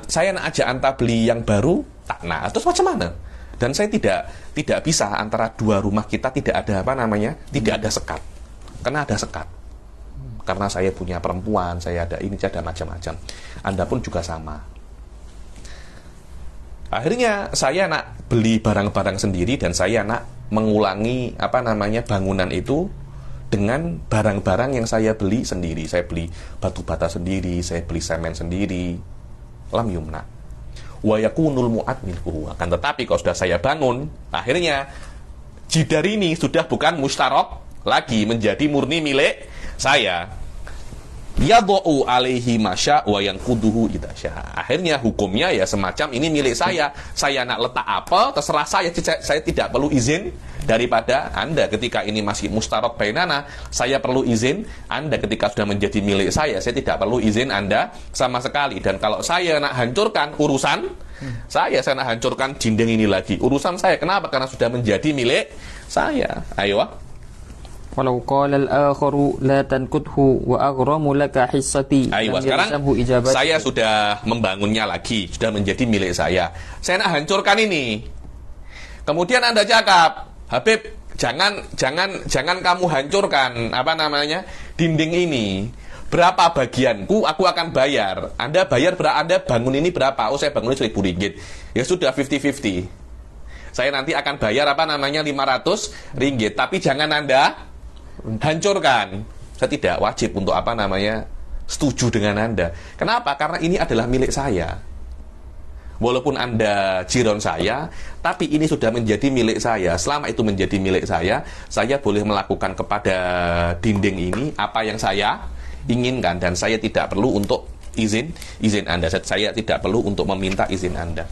Saya nak ajak anta beli yang baru, tak nak. Terus macam mana? Dan saya tidak bisa antara dua rumah kita tidak ada tidak ada sekat. Karena ada sekat. Karena saya punya perempuan, saya ada ini, ada macam-macam. Anda pun juga sama. Akhirnya saya nak beli barang-barang sendiri dan saya nak mengulangi bangunan itu dengan barang-barang yang saya beli sendiri. Saya beli batu bata sendiri, saya beli semen sendiri. Lam yumna. Wa yakunul mu'ad milkuhu. Akan tetapi kalau sudah saya bangun, akhirnya jidar ini sudah bukan mustarok lagi, menjadi murni milik saya. Yad'u alaihi masya wa yanquduhu idza syaa. Akhirnya hukumnya ya semacam ini milik saya. Saya nak letak apa terserah saya tidak perlu izin daripada Anda. Ketika ini masih mustarok bainana, saya perlu izin Anda. Ketika sudah menjadi milik saya tidak perlu izin Anda sama sekali. Dan kalau saya nak hancurkan urusan saya nak hancurkan dinding ini lagi, urusan saya. Kenapa? Karena sudah menjadi milik saya. Ayo.
Walau qala al-akharu la tankuthu wa aghramu laka hissati.
Ayo, sekarang saya sudah membangunnya lagi, sudah menjadi milik saya. Saya nak hancurkan ini. Kemudian Anda cakap, Habib, jangan kamu hancurkan dinding ini. Berapa bagianku? Aku akan bayar. Anda bayar berapa? Anda bangun ini berapa? Oh, saya bangun ini Rp1.000. Ya sudah 50-50. Saya nanti akan bayar 500 ringgit. Tapi jangan Anda hancurkan. Saya tidak wajib untuk setuju dengan Anda. Kenapa? Karena ini adalah milik saya. Walaupun Anda jiron saya, tapi ini sudah menjadi milik saya. Selama itu menjadi milik saya boleh melakukan kepada dinding ini apa yang saya inginkan, dan saya tidak perlu untuk izin Anda. Saya tidak perlu untuk meminta izin Anda.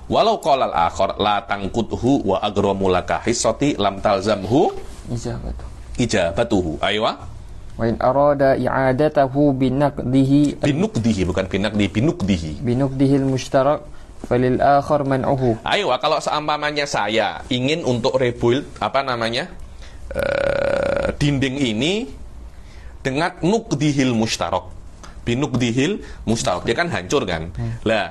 Walau qala al-akhar la tangkuthu wa aghramu laka hissati lam talzamhu ijabatuhu. Aywa.
Wa in arada i'adatahu binaqdihi binaqdihi al-mushtarak falil akhar man'uhu.
Aywa, kalau seumpamanya saya ingin untuk rebuild dinding ini dengan nuqdihil mushtarak. Binuqdihil mushtarak. Dia kan hancur kan? Lah,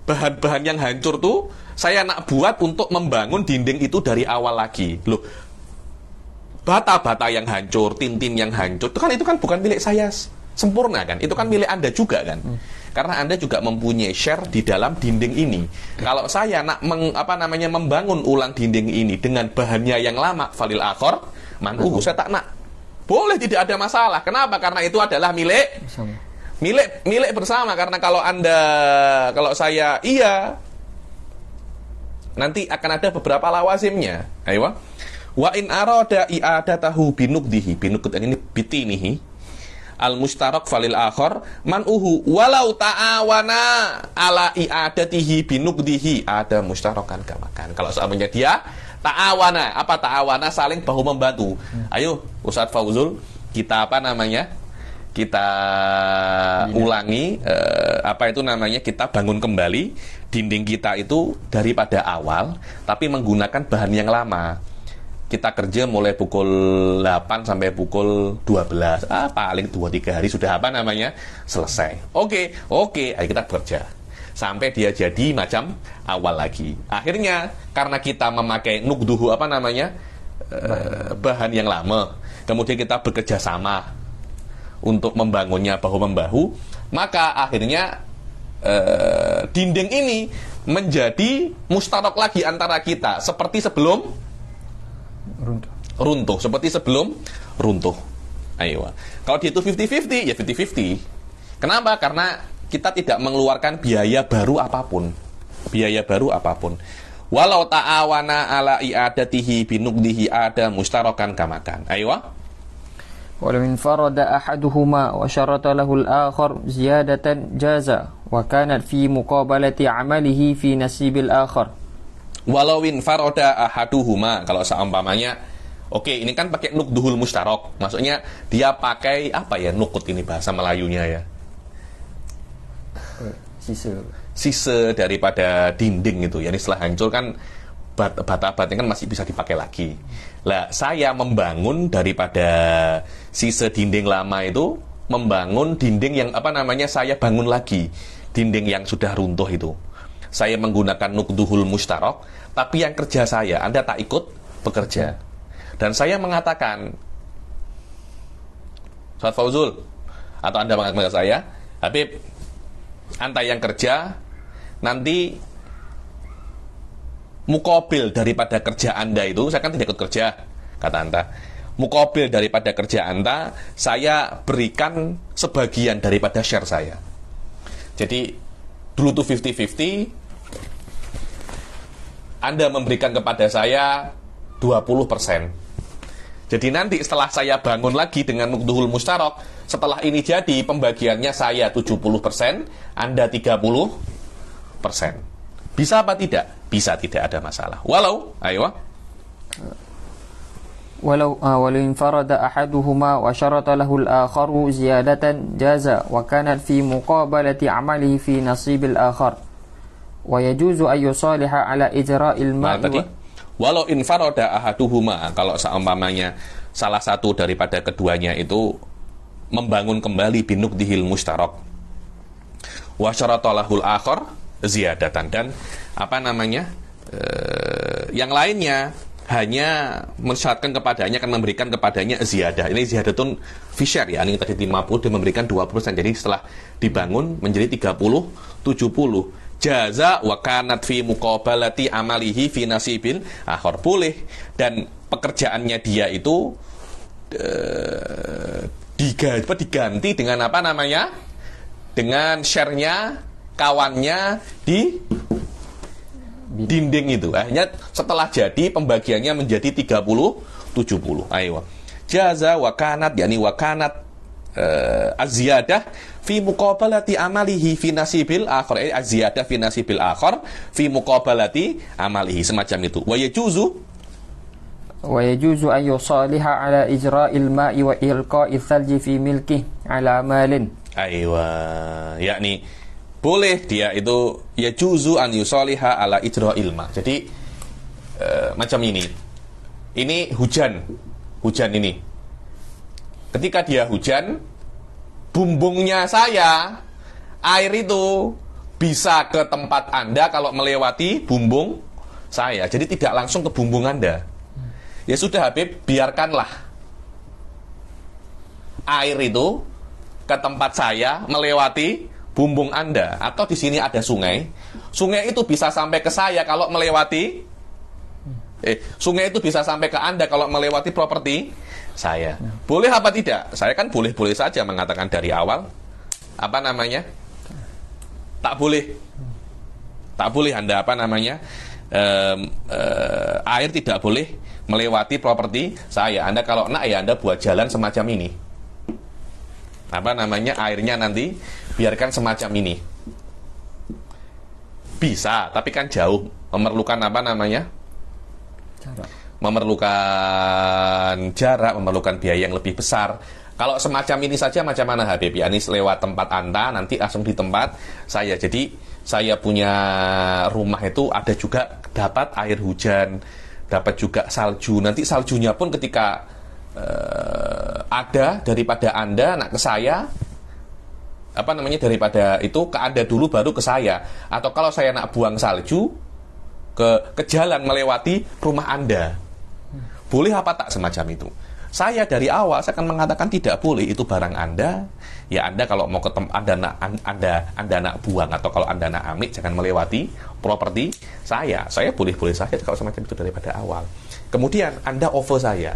bahan-bahan yang hancur tuh saya nak buat untuk membangun dinding itu dari awal lagi. Loh, bata-bata yang hancur, tintin yang hancur, itu kan bukan milik saya sempurna kan? Itu kan milik Anda juga kan? Karena Anda juga mempunyai share di dalam dinding ini. Kalau saya nak membangun ulang dinding ini dengan bahannya yang lama, falil akhor man'uhu, saya tak nak. Boleh, tidak ada masalah. Kenapa? Karena itu adalah milik bersama. Karena kalau saya nanti akan ada beberapa lawazimnya. Ayo. Wa in arada i'adatahu binuqdihi, binuqd ini bitinihi al-mustarak falil akhar man'uhu walau ta'awana ala i'adatihi binuqdihi ada mustarakan kamakan. Kalau seandainya dia ta'awana, apa ta'awana? Saling bahu membantu. Ayo Ustadz Fauzul, kita kita ulangi kita bangun kembali dinding kita itu daripada awal, tapi menggunakan bahan yang lama. Kita kerja mulai pukul 8 sampai pukul 12. Paling 2-3 hari sudah selesai. Oke, ayo kita bekerja sampai dia jadi macam awal lagi. Akhirnya karena kita memakai nukduhu bahan yang lama, kemudian kita bekerja sama untuk membangunnya bahu-membahu, maka akhirnya dinding ini menjadi mustarok lagi antara kita seperti sebelum runtuh. Seperti sebelum runtuh. Ayo. Kalau dia itu 50-50, ya 50-50. Kenapa? Karena kita tidak mengeluarkan biaya baru apapun. Walau ta'awana ala i'adatihi binuqdihi ada mustarakan kamakan. Ayo.
Walau infarada ahaduhuma wa syarata lahu al-akhar ziyadatan jaza wa kanat fi muqabalati amalihi fi nasibil akhar.
Walau infarada ahaduhuma, kalau seumpamanya ini kan pakai nukduhul mustarok. Maksudnya dia pakai nukut ini bahasa Melayunya ya. Sisa daripada dinding itu. Yani setelah hancur kan bata-batanya kan masih bisa dipakai lagi. Lah, saya membangun daripada sisa dinding lama itu, membangun dinding yang saya bangun lagi dinding yang sudah runtuh itu. Saya menggunakan nukduhul mustarok, tapi yang kerja saya, Anda tak ikut bekerja. Dan saya mengatakan, Ustaz Fauzul, atau Anda mengatakan saya, Habib, Anda yang kerja, nanti mukobil daripada kerja Anda itu, saya kan tidak ikut kerja, kata Anda. Mukobil daripada kerja Anda, saya berikan sebagian daripada share saya. Jadi, dulu tuh 50-50, Anda memberikan kepada saya 20%. Jadi nanti setelah saya bangun lagi dengan nukduhul mustarok, setelah ini jadi, pembagiannya saya 70%, Anda 30%. Bisa apa tidak? Bisa, tidak ada masalah. Walau
انفرد أحدهما وشرط له الآخر زيادة جاز وكانت في مقابلة عمله في نصيب الآخر ويجوز أن يصالح على إجراء المال.
Walau infarada ahaduhuma, kalau seumpamanya salah satu daripada keduanya itu membangun kembali binukdihil mustarok, wa syaratalahul akhar ziyadatan, dan yang lainnya hanya mensyaratkan kepadanya, akan memberikan kepadanya ziyadah. Ini ziyadatun fisyar ya, ini tadi 50, dia memberikan 20%. Jadi setelah dibangun menjadi 30, 70. Jaza wa kanat fi muqabalati amalihi fi nasibil akhar. Boleh, dan pekerjaannya dia itu diganti dengan dengan share-nya kawannya di dinding itu. Akhirnya setelah jadi pembagiannya menjadi 30-70. Ayo. Jaza wa kanat, yakni wa kanat az-ziyadah fi muqabalati amalihi fi nasibil akhar. Az-ziyadah fi nasibil akhar fi muqabalati amalihi, semacam itu. Wa yajuzu an yusaliha ala ijra'il ma'i wa ilqa'i thalji fi milkihi ala malin. Aywa, yakni boleh dia itu yajuzu an yusaliha ala ijra'il ma'. Jadi macam ini. Ini hujan ini. Ketika dia hujan, bumbungnya saya, air itu bisa ke tempat Anda kalau melewati bumbung saya. Jadi tidak langsung ke bumbung Anda. Ya sudah Habib, biarkanlah air itu ke tempat saya melewati bumbung Anda. Atau di sini ada sungai. Sungai itu bisa sampai ke saya kalau melewati sungai itu bisa sampai ke Anda kalau melewati properti saya. Boleh apa tidak? Saya kan boleh-boleh saja mengatakan dari awal. Tak boleh. Tak boleh Anda air tidak boleh melewati properti saya. Anda kalau ya Anda buat jalan semacam ini. Airnya nanti biarkan semacam ini. Bisa, tapi kan jauh, memerlukan memerlukan jarak, memerlukan biaya yang lebih besar. Kalau semacam ini saja, macam mana Habib? Ya, ini lewat tempat Anda, nanti langsung di tempat saya. Jadi saya punya rumah itu ada juga dapat air hujan, dapat juga salju. Nanti saljunya pun ketika ada daripada Anda nak ke saya, daripada itu ke Anda dulu baru ke saya. Atau kalau saya nak buang salju ke jalan melewati rumah Anda, boleh apa tak semacam itu? Saya dari awal saya akan mengatakan tidak boleh, itu barang Anda. Ya Anda kalau mau ke tempat Anda nak buang, atau kalau Anda nak ambil, jangan melewati properti saya. Saya boleh-boleh saja kalau semacam itu daripada awal. Kemudian Anda offer saya,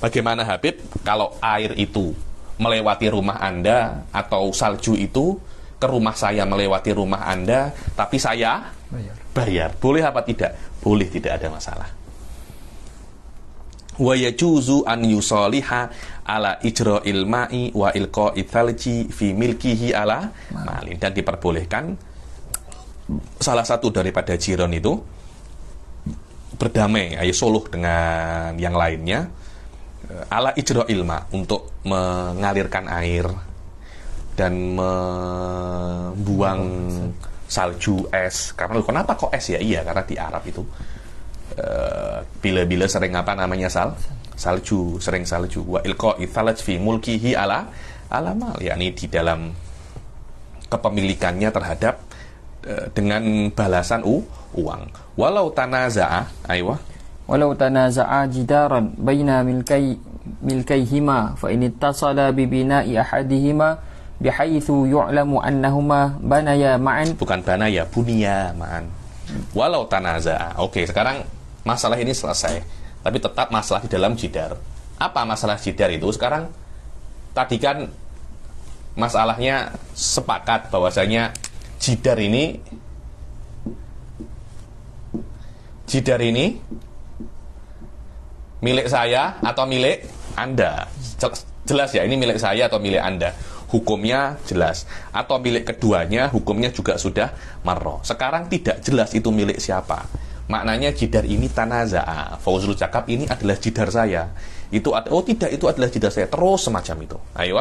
bagaimana Habib kalau air itu melewati rumah Anda, atau salju itu ke rumah saya melewati rumah Anda, tapi saya bayar. Boleh apa tidak? Boleh, tidak ada masalah. Wa yajuzu an yusaliha ala ijra'il ma'i wa ilqa'i thalji fi milkihi ala malin. Dan diperbolehkan salah satu daripada jiran itu berdamai, suluh dengan yang lainnya ala ijra'il ma', untuk mengalirkan air dan membuang salju, es. Karena kenapa kok es ya? Iya, karena di Arab itu bila-bila sering apa namanya salju, sering salju. Wa ilqa'i thalaj fi mulkihi ala mal, yakni di dalam kepemilikannya terhadap dengan balasan uang. Walau tanaza'a, aywa.
Walau tanaza'a jidaran baina milkaihima fa in ittasala bi bina'i ahadihima bihaitsu yu'lamu annahuma banaya ma'an.
Bukan banaya, bunia ma'an. Walau tanaza'a. Oke, sekarang masalah ini selesai. Tapi tetap masalah di dalam jidar. Apa masalah jidar itu? Sekarang tadi kan masalahnya sepakat bahwasanya jidar ini milik saya atau milik Anda. Jelas ya, ini milik saya atau milik Anda. Hukumnya jelas. Atau milik keduanya, hukumnya juga sudah marro. Sekarang tidak jelas itu milik siapa. Maknanya jidar ini tanaza'a. Fauzul cakap ini adalah jidar saya. Itu tidak, itu adalah jidar saya. Terus semacam itu. Ayo.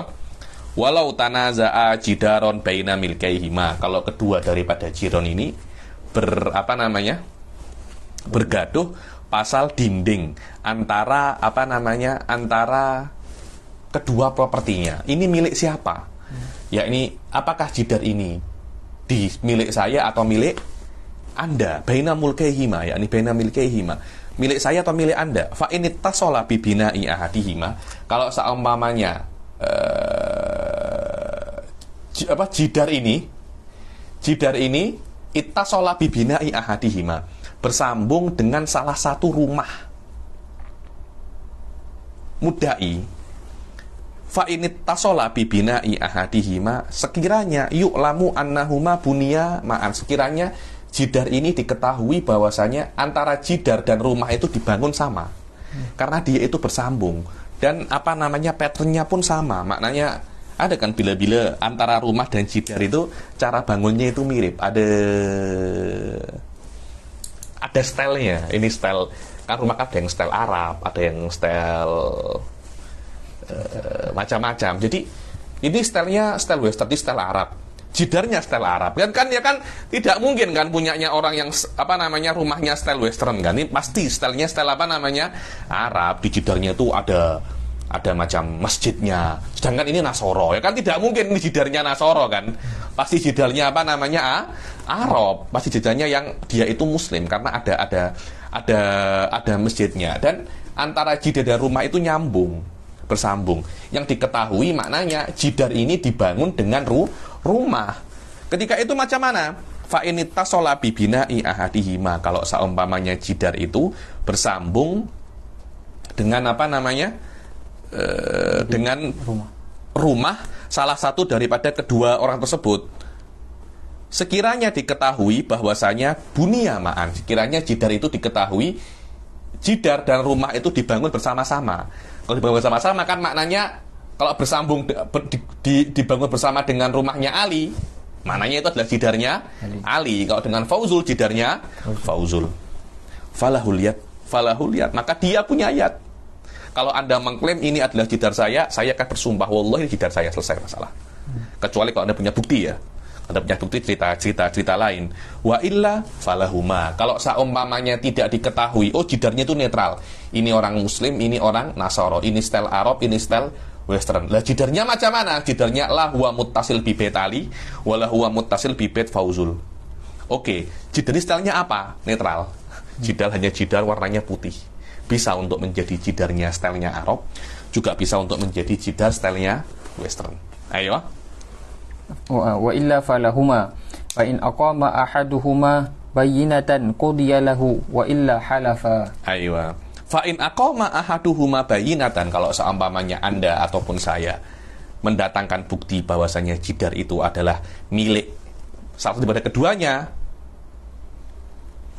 Walau tanaza'a jidaron baina milkaihima. Kalau kedua daripada jiron ini bergaduh pasal dinding antara antara kedua propertinya. Ini milik siapa? Ya, ini apakah jidar ini di milik saya atau milik Anda? Baina mulkaihima, yakni baina milkaihima. Milik saya atau milik Anda? Fa in ittasola bi bina'i ahadihima. Kalau seumpamanya jidar ini ittasola bi bina'i ahadihima, bersambung dengan salah satu rumah mudda'i. Fa in ittasola bi bina'i ahadihima, sekiranya yu'lamu annahuma bunia ma'an, sekiranya jidar ini diketahui bahwasanya antara jidar dan rumah itu dibangun sama. Karena dia itu bersambung dan patternnya pun sama. Maknanya ada kan bila-bila antara rumah dan jidar itu cara bangunnya itu mirip. Ada stylenya. Ini style kan rumah kan ada yang style Arab, ada yang style macam-macam. Jadi ini stylenya style western, style Arab. Jidarnya style Arab kan tidak mungkin kan punyanya orang yang rumahnya style western kan. Ini pasti stylenya style Arab. Di jidarnya itu ada macam masjidnya, sedangkan ini Nasoro ya kan, tidak mungkin ini jidarnya Nasoro kan, pasti jidarnya Arab, pasti jidarnya yang dia itu Muslim karena ada masjidnya, dan antara jidar dan rumah itu bersambung. Yang diketahui maknanya jidar ini dibangun dengan rumah. Ketika itu macam mana? Fa in ittasola bi bina'i ahadihima, kalau seumpamanya jidar itu bersambung dengan dengan rumah salah satu daripada kedua orang tersebut. Sekiranya diketahui bahwasanya bunia ma'an, sekiranya jidar itu diketahui jidar dan rumah itu dibangun bersama-sama. Kalau dibangun bersama-sama kan maknanya kalau bersambung dibangun bersama dengan rumahnya Ali, maknanya itu adalah jidarnya Ali. Kalau dengan Fauzul, jidarnya Fauzul. Falahul yad, maka dia punya yad. Kalau Anda mengklaim ini adalah jidar saya akan bersumpah wallahi ini jidar saya, selesai masalah. Kecuali kalau Anda punya bukti ya. Anda punya bukti cerita lain. Wa illa falahuma. Kalau seumpamanya tidak diketahui, jidarnya itu netral. Ini orang Muslim, ini orang Nasoro, ini style Arab, ini style Western. Lah jidarnya macam mana? Jidarnya la huwa muttasil bi bait Ali, wa la huwa muttasil bi bait Fauzul. Oke, jidar ini stylenya apa? Netral. Jidar hanya jidar warnanya putih. Bisa untuk menjadi jidarnya stylenya Arab, juga bisa untuk menjadi jidar stylenya Western. Ayo.
Wa illa falahuma fa in aqama ahaduhuma bayyinatan qudiya lahu wa illa halafa.
Ayo. Fa in aqama ahaduhuma bayyinatan, kalau seumpamanya Anda ataupun saya mendatangkan bukti bahwasanya jidar itu adalah milik salah satu daripada keduanya,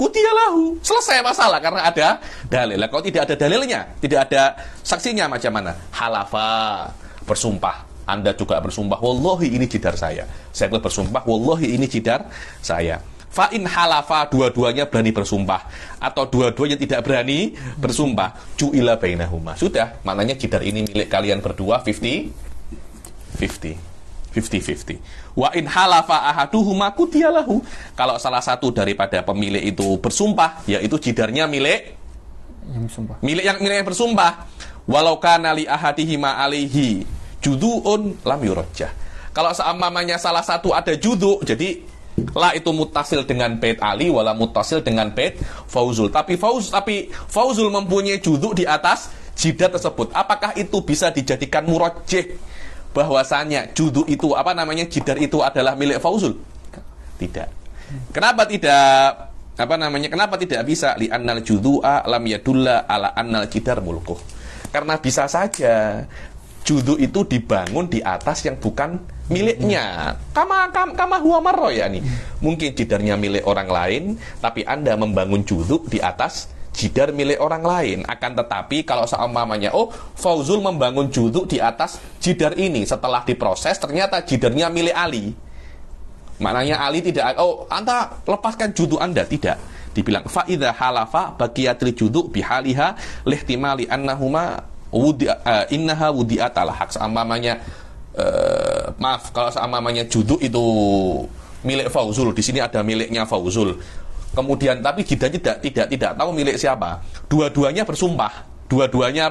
kudiyalahu, selesai masalah karena ada dalil. Kalau tidak ada dalilnya, tidak ada saksinya, macam mana? Halafa, bersumpah. Anda juga bersumpah, wallahi ini jidar saya. Saya pun bersumpah, wallahi ini jidar saya. Fa in halafa, dua-duanya berani bersumpah, atau dua-duanya tidak berani bersumpah, ju'ila bainahuma. Sudah, maknanya jidar ini milik kalian berdua 50-50. 50-50. Wa in halafa ahaduhuma kudiyalahu. Kalau salah satu daripada pemilik itu bersumpah, yaitu jidarnya milik
yang bersumpah.
Milik yang bersumpah. Walau kana li ahadihima alaihi judu'un lam yurajjah. Kalau seumpamanya salah satu ada judu, jadi la itu muttasil dengan bait Ali wala muttasil dengan bait Fauzul. Tapi Fauzul mempunyai judu di atas jidar tersebut. Apakah itu bisa dijadikan murajjih bahwasanya judu itu jidar itu adalah milik Fauzul? Tidak. Kenapa tidak? Kenapa tidak bisa? Li annal judu'a lam yadulla ala annal jidar mulkuh. Karena bisa saja judu itu dibangun di atas yang bukan miliknya. Kama huwa marra ya nih. Mungkin jidarnya milik orang lain, tapi Anda membangun judu di atas jidar milik orang lain. Akan tetapi kalau seumpamanya Fauzul membangun judu di atas jidar ini, setelah diproses ternyata jidarnya milik Ali. Maknanya Ali tidak, Anta lepaskan judu Anda, tidak. Dibilang fa idza halafa baqiyatil judu bihaliha lihtimali annahuma innaha wudi'at ala haq. Seumpamanya kalau seumpamanya judu itu milik Fauzul, di sini ada miliknya Fauzul. Kemudian tapi jidarnya tidak tahu milik siapa. Dua-duanya bersumpah. Dua-duanya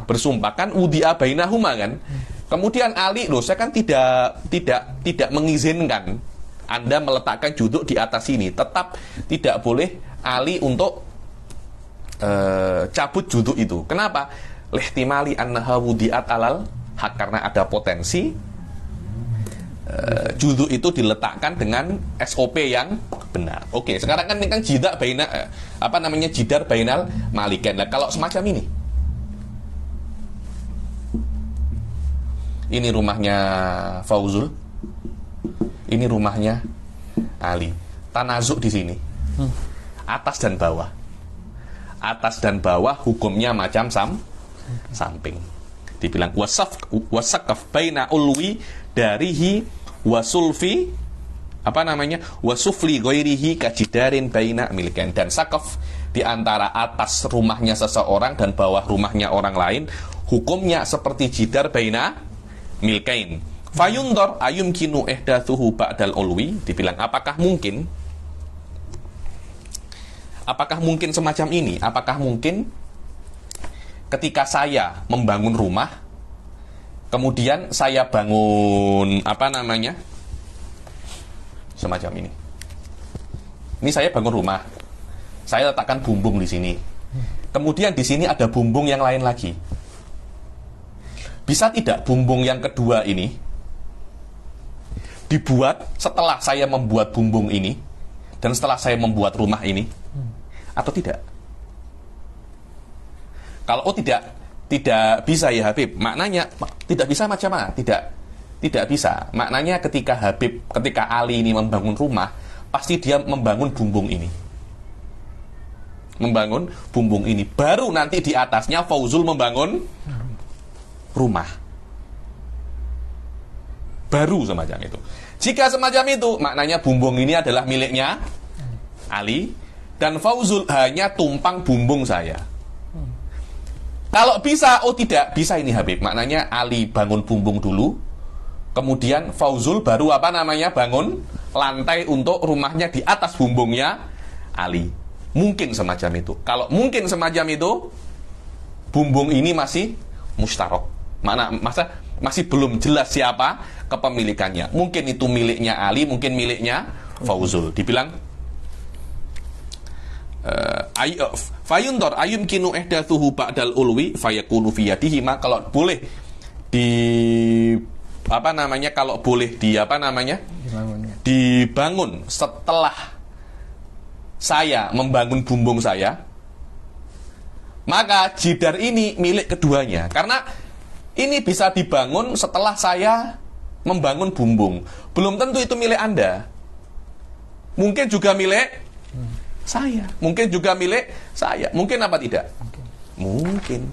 bersumpah kan wudi'a bainahuma kan. Kemudian Ali, saya kan tidak mengizinkan Anda meletakkan juduk di atas sini. Tetap tidak boleh Ali untuk cabut juduk itu. Kenapa? Lihtimali annaha wudi'at alal hak, karena ada potensi juduk itu diletakkan dengan SOP yang benar. Oke, sekarang kan ini kan jidar bainal malikan. Nah, kalau semacam ini rumahnya Fauzul, ini rumahnya Ali. Tanazuk di sini. Atas dan bawah. Atas dan bawah hukumnya macam samping. Dibilang wasaqaf baina ulwi darihi wasulfi wasufli ghairihi kajidarin baina milkan. Dan sakaf di antara atas rumahnya seseorang dan bawah rumahnya orang lain hukumnya seperti jidar baina milkain. Fayundor ayumkinu ihdatsuhu ba'dal ulwi. Dibilang apakah mungkin semacam ini? Apakah mungkin ketika saya membangun rumah, kemudian saya bangun semacam ini. Ini saya bangun rumah, saya letakkan bumbung di sini. Kemudian di sini ada bumbung yang lain lagi. Bisa tidak bumbung yang kedua ini dibuat setelah saya membuat bumbung ini dan setelah saya membuat rumah ini, atau tidak? Kalau tidak bisa ya Habib, maknanya tidak bisa macam mana? Tidak bisa. Maknanya ketika Ali ini membangun rumah, pasti dia membangun bumbung ini. Membangun bumbung ini. Baru nanti di atasnya Fauzul membangun rumah. Baru semacam itu. Jika semacam itu, maknanya bumbung ini adalah miliknya Ali, dan Fauzul hanya tumpang bumbung saya. Kalau bisa, tidak bisa ini Habib. Maknanya Ali bangun bumbung dulu, kemudian Fauzul baru bangun lantai untuk rumahnya di atas bumbungnya Ali. Mungkin semacam itu. Kalau mungkin semacam itu, bumbung ini masih mustarok. Masih belum jelas siapa kepemilikannya. Mungkin itu miliknya Ali, mungkin miliknya Fauzul. Dibilang fayundor ayumkinu ihdatsuhu ba'dal ulwi fayakunu fi yadihi. Kalau boleh dibangun setelah saya membangun bumbung saya, maka jidar ini milik keduanya. Karena ini bisa dibangun setelah saya membangun bumbung. Belum tentu itu milik Anda. Mungkin juga milik saya. Mungkin juga milik saya. Mungkin apa tidak? Mungkin.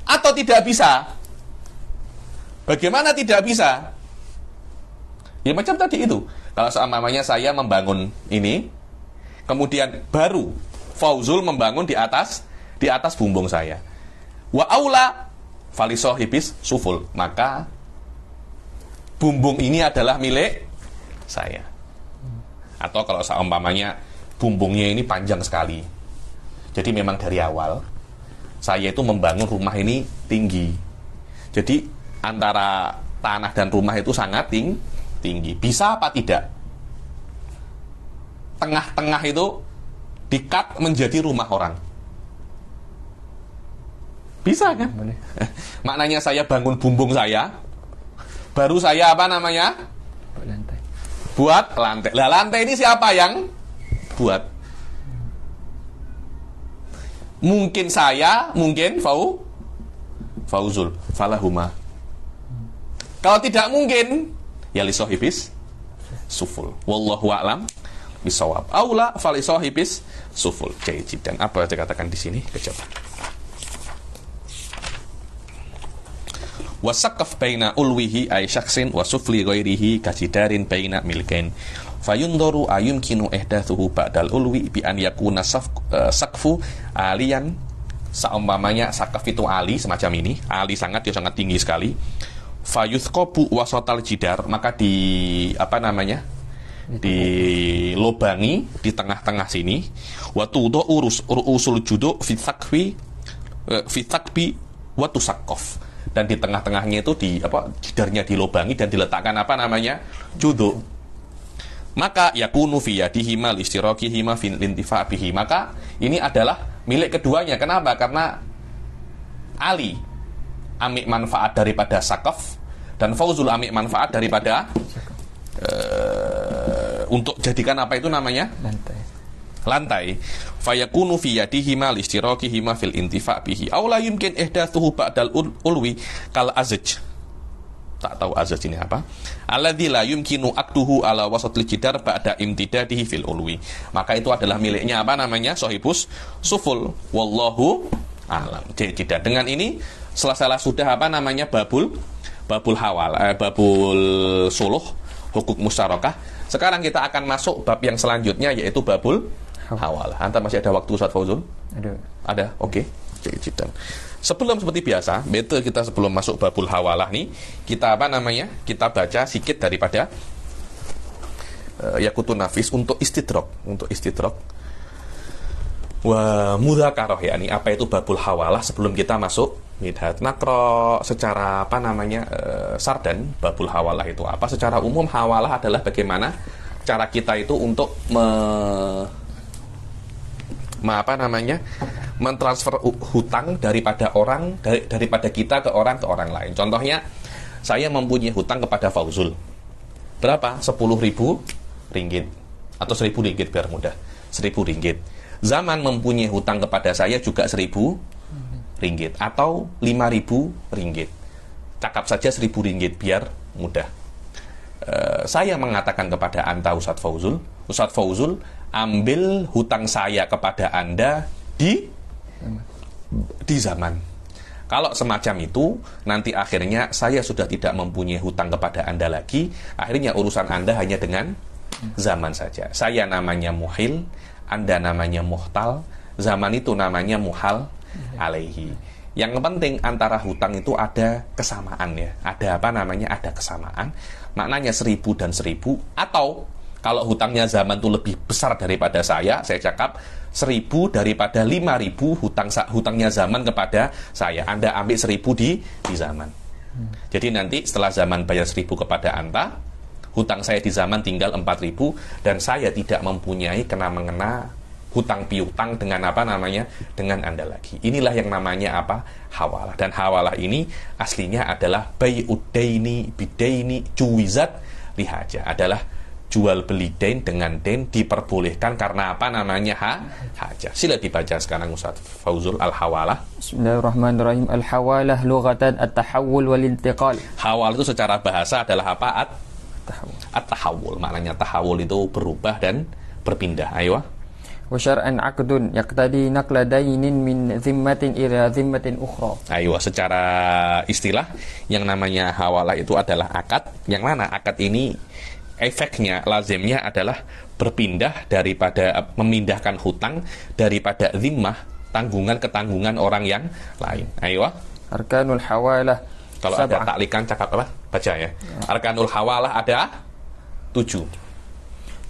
Atau tidak bisa? Bagaimana tidak bisa? Ya macam tadi itu. Kalau seumpamanya saya membangun ini, kemudian baru Fauzul membangun di atas bumbung saya. Wa aula falisohibis suful. Maka bumbung ini adalah milik saya. Atau kalau seumpamanya bumbungnya ini panjang sekali. Jadi memang dari awal saya itu membangun rumah ini tinggi. Jadi antara tanah dan rumah itu sangat tinggi. Bisa apa tidak? Tengah-tengah itu di-cut menjadi rumah orang. Bisa kan?
Boleh.
Maknanya saya bangun bumbung saya, baru saya apa namanya?
Buat lantai.
Buat lantai. Lah lantai ini siapa yang buat? Mungkin saya, mungkin Fauzul, falahuma. Kalau tidak mungkin, ya li sahibis suful. Wallahu a'lam bisawab. Aula fali sahibis suful. Jadi dan apa yang dikatakan di sini? Coba. Wasaqaf baina ulwihi ay syakhsin wa sufli ghairihi kajidarin baina milkain fayundaru ayumkinu ihdatsuhu ba'dal ulwi bi an yakuna saqfu aliyan. Seumpamanya sakaf itu ali semacam ini, ali sangat tinggi sekali. Fayuthqabu wasatal jidar, maka di apa namanya? Dilobangi di tengah-tengah sini. Wa tudu usul judu fi thaqbi wa tusaqqaf. Dan di tengah-tengahnya itu jidarnya dilobangi dan diletakkan apa namanya? Judu. Maka yakunu fi yadihima listiraqihima fi lintifa' bihi. Maka ini adalah milik keduanya. Kenapa? Karena Ali ambil manfaat daripada sakaf dan Fauzul ambil manfaat daripada untuk jadikan apa itu namanya? Lantai. Fayakunu fi yadihima listiraqihima fil intifa' bihi. Aw la yumkin ihdatsuhu ba'dal ulwi kal azaj. Tak tahu azaj ini apa. Alladzi la yumkinu aqduhu ala wasatil jidar ba'da imtidadihi fil ulwi. Maka itu adalah miliknya apa namanya? Sahibus suful. Wallahu a'lam. Jadi dengan ini selesai sudah apa namanya? Babul hawal, babul suluh, hukuk musyarakah. Sekarang kita akan masuk bab yang selanjutnya, yaitu babul hawalah. Anta masih ada waktu, Ustaz Fauzul? Ada? Oke. Okay. Sebelum seperti biasa, betul kita sebelum masuk babul hawalah nih, kita apa namanya? Kita baca sedikit daripada Yaqutun Nafis untuk istidrak. Wa mudzakarah, yakni apa itu babul hawalah sebelum kita masuk midhat. Nakro secara apa namanya? Sardan, babul hawalah itu apa? Secara umum hawalah adalah bagaimana cara kita itu untuk mentransfer hutang daripada kita ke orang lain. Contohnya, saya mempunyai hutang kepada Fauzul. Berapa? 10.000 ringgit atau 1.000 ringgit biar mudah. 1.000 ringgit. Zaman mempunyai hutang kepada saya juga 1.000 ringgit atau 5.000 ringgit. Cakap saja 1.000 ringgit biar mudah. Saya mengatakan kepada Anta Ustaz Fauzul, ambil hutang saya kepada Anda di zaman. Kalau semacam itu, nanti akhirnya saya sudah tidak mempunyai hutang kepada Anda lagi. Akhirnya urusan Anda hanya dengan zaman saja. Saya namanya muhil, Anda namanya muhtal, zaman itu namanya muhal alaihi. Yang penting antara hutang itu ada kesamaan ya. Ada apa namanya? Ada kesamaan. Maknanya 1.000 dan 1.000, atau kalau hutangnya zaman itu lebih besar daripada saya cakap 1.000 daripada 5.000 hutangnya zaman kepada saya. Anda ambil 1.000 di zaman. Jadi nanti setelah zaman bayar 1.000 kepada Anta, hutang saya di zaman tinggal 4.000 dan saya tidak mempunyai kena-mengena hutang piutang dengan apa namanya? Dengan Anda lagi. Inilah yang namanya apa? Hawalah. Dan hawalah ini aslinya adalah bai'udaini bidaini juwizat lihaja. Adalah jual beli dain dengan dain diperbolehkan karena apa namanya? Hajah. Sila dibaca sekarang Ustaz Fauzul al-hawalah.
Bismillahirrahmanirrahim. Al-hawalah lughatan at-tahawul wal intiqal.
Hawal itu secara bahasa adalah apa? At-tahawul. Maknanya tahawul itu berubah dan berpindah. Ayo.
Wa syar'an 'aqdun yaqtadi naqla dainin min zimmatin ila zimmatin ukhra.
Ayo, secara istilah yang namanya hawalah itu adalah akad, yang mana akad ini efeknya, lazimnya adalah berpindah daripada memindahkan hutang daripada zimmah, tanggungan ke tanggungan orang yang lain. Ayo.
Arkanul hawalah.
Kalau ada taklikan cakap apa? Baca ya. Arkanul hawalah ada 7.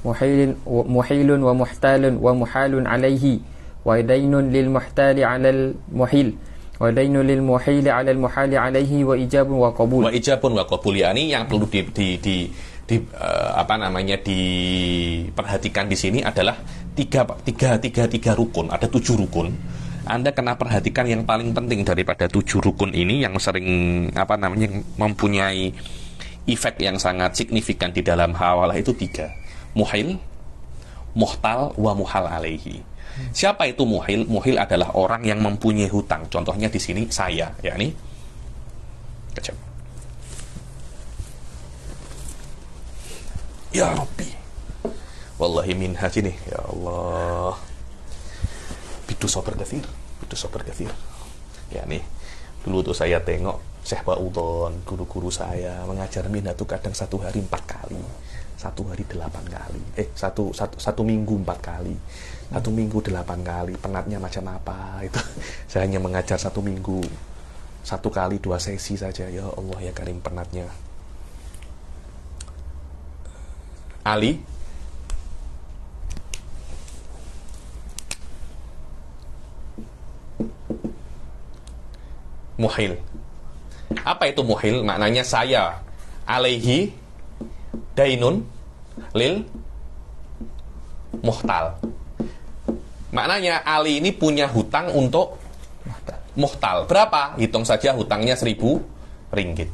muhilun wa muhtalun wa muhalun alaihi wa dainun lil muhtali 'alal muhil wa dainun lil muhili 'alal muhali alaihi wa ijabun wa qabul.
Wa ijabun wa qabul, yakni yang perlu diperhatikan di sini adalah tiga rukun. Ada 7 rukun. Anda kena perhatikan yang paling penting daripada 7 rukun ini yang sering mempunyai efek yang sangat signifikan di dalam hawalah itu 3. Muhil, muhtal, wa muhal alaihi. Siapa itu muhil? Muhil adalah orang yang mempunyai hutang. Contohnya di sini saya, yakni kecap. Ya Rabbi, wallahi min hajini, ya Allah. Bidu sober kathir. Ya nih, dulu tuh saya tengok Syekh Ba'udon, guru-guru saya mengajar minat tuh kadang 1 hari 4 kali, 1 hari 8 kali, satu minggu 4 kali, 1 minggu 8 kali. Penatnya macam apa itu? Saya hanya mengajar 1 minggu 1 kali 2 sesi saja. Ya Allah ya Karim, penatnya. Ali, muhil. Apa itu muhil? Maknanya saya. Alaihi dainun lil muhtal. Maknanya Ali ini punya hutang untuk muhtal. Berapa? Hitung saja hutangnya 1.000 ringgit.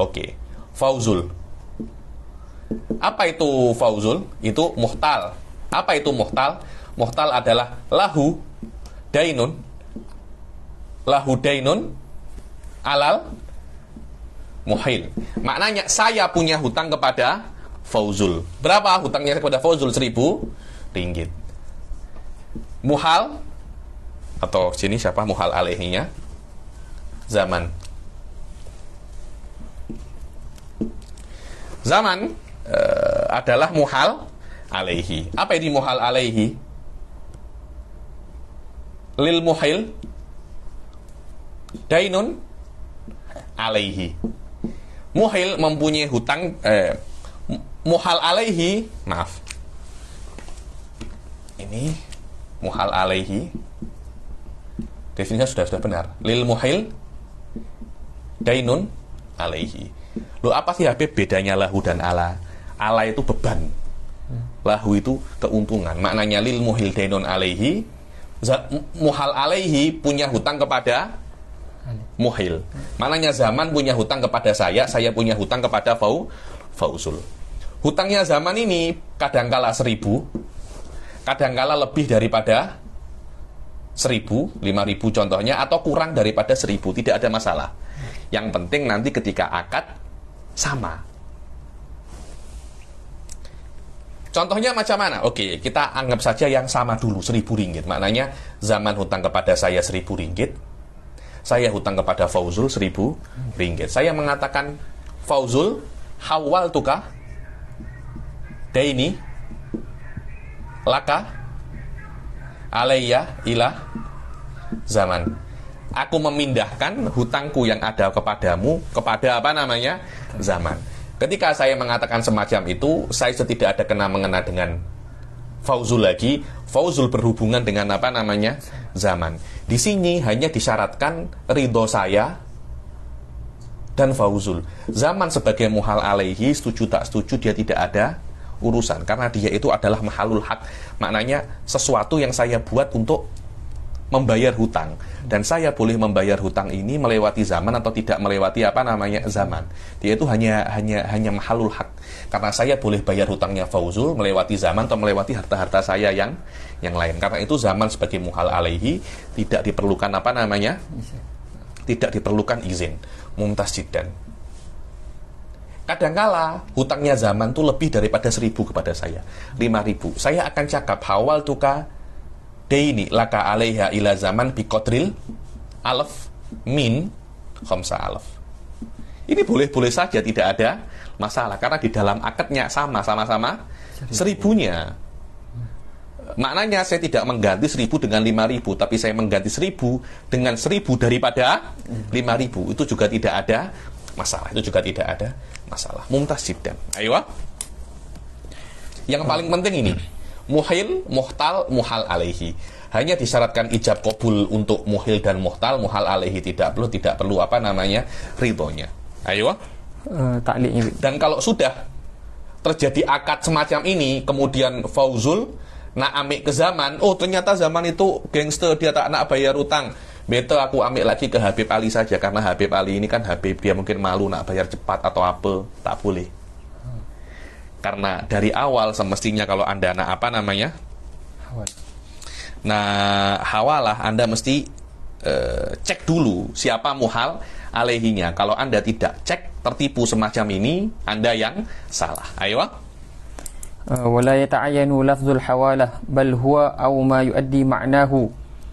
Oke. Fauzul. Apa itu fauzul? Itu muhtal. Apa itu muhtal? Muhtal adalah lahu dainun alal muhil. Maknanya saya punya hutang kepada fauzul. Berapa hutangnya kepada fauzul? 1.000 ringgit. Muhal, atau sini siapa muhal alaihinya? Zaman. Adalah muhal alaihi. Apa ini muhal alaihi? Lil muhil dainun alaihi. Muhil mempunyai hutang, muhal alaihi, maaf. Ini muhal alaihi. Definisinya sudah benar. Lil muhil dainun alaihi. Loh, apa sih Habib bedanya lahu dan ala? Ala itu beban, lahu itu keuntungan. Maknanya lil muhil dainun alaihi, muhal alaihi punya hutang kepada muhil. Maknanya zaman punya hutang kepada saya punya hutang kepada fauzul. Hutangnya zaman ini kadangkala 1.000, kadangkala lebih daripada 1.000, 5.000 contohnya, atau kurang daripada 1.000, tidak ada masalah. Yang penting nanti ketika akad sama. Contohnya macam mana? Oke, kita anggap saja yang sama dulu, 1.000 ringgit. Maknanya zaman hutang kepada saya 1.000 ringgit, saya hutang kepada fauzul 1.000 ringgit. Saya mengatakan, fauzul, hawal tuka daini laka alayya ila zaman. Aku memindahkan hutangku yang ada kepadamu kepada zaman. Ketika saya mengatakan semacam itu, saya tidak ada mengena dengan fauzul lagi. Fauzul berhubungan dengan zaman. Di sini hanya disyaratkan ridho saya dan fauzul. Zaman sebagai muhal alaihi, setuju tak setuju dia tidak ada urusan, karena dia itu adalah mahalul hak. Maknanya sesuatu yang saya buat untuk membayar hutang, dan saya boleh membayar hutang ini melewati zaman atau tidak melewati zaman. Dia itu hanya mahalul hak, karena saya boleh bayar hutangnya fauzul melewati zaman atau melewati harta-harta saya yang lain. Karena itu zaman sebagai muhal alaihi tidak diperlukan tidak diperlukan izin. Mumtaz jiddan. Kadangkala hutangnya zaman itu lebih daripada 1.000 kepada saya, 5.000. Saya akan cakap hawal tuka daini laka alaiha ila zaman biqadril alaf min khamsa alaf. Ini boleh-boleh saja, tidak ada masalah, karena di dalam akadnya sama-sama 1.000-nya. Maknanya saya tidak mengganti 1.000 dengan 5.000, tapi saya mengganti 1.000 dengan 1.000 daripada 5.000. Itu juga tidak ada masalah. Itu juga tidak ada masalah. Mumtaz jiddan. Ayo. Yang paling penting ini, muhil, muhtal, muhal alaihi. Hanya disyaratkan ijab qabul untuk muhil dan muhtal, muhal alaihi tidak perlu apa namanya? Ridhonya. Ayo.
Ta'liq ini.
Dan kalau sudah terjadi akad semacam ini, kemudian fauzul nak ambil ke zaman, oh ternyata zaman itu gangster, dia tak nak bayar utang, better aku ambil lagi ke Habib Ali saja, karena Habib Ali ini kan Habib, dia mungkin malu nak bayar cepat atau apa, tak boleh. Karena dari awal semestinya kalau Anda nak apa namanya, nah hawalah, Anda mesti cek dulu siapa muhal alaihinya. Kalau Anda tidak cek, tertipu semacam ini, Anda yang salah. Ayo.
ولا يتعين لفظ الحوالة بل هو أو ما يؤدي معناه.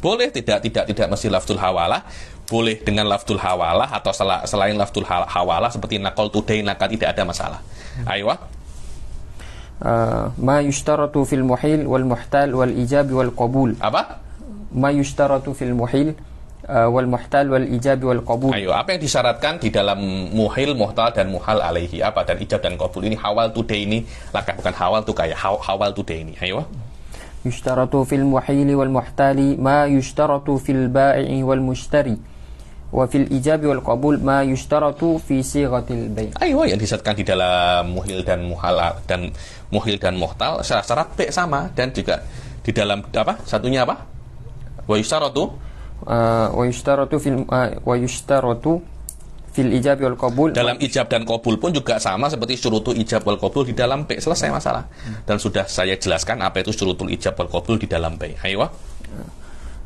Boleh tidak mesti lafzul hawalah. Boleh dengan lafzul hawalah atau selain lafzul hawalah seperti naqal tudainaka, tidak ada masalah. Ayo.
ما يشترط في المحيل والمحتال والإيجاب والقبول.
Apa?
ما يشترط في المحيل والمحتال والإيجاب والقبول.
Ayo, apa yang disyaratkan di dalam muhil, muhtal dan muhal alaihi, apa, dan ijab dan qabul ini hawal today ini, laka bukan hawal tuh kayak hawal today ini. Ayo.
يشترط في المحيل والمحتال ما يشترط في البائع والمشتري وفي الإيجاب والقبول ما يشترط في صيغة البيع.
Ayo, yang disyaratkan di dalam muhil dan muhtal syarat B sama, dan juga di dalam apa? Satunya apa? Wa yusytaratu
ويشترط في الإيجاب والقبول.
Dalam ijab dan qabul pun juga sama seperti syurutul ijab wal qabul di dalam B. Selesai masalah. Dan sudah saya jelaskan apa itu syurutul ijab wal qabul di dalam B. Ayo.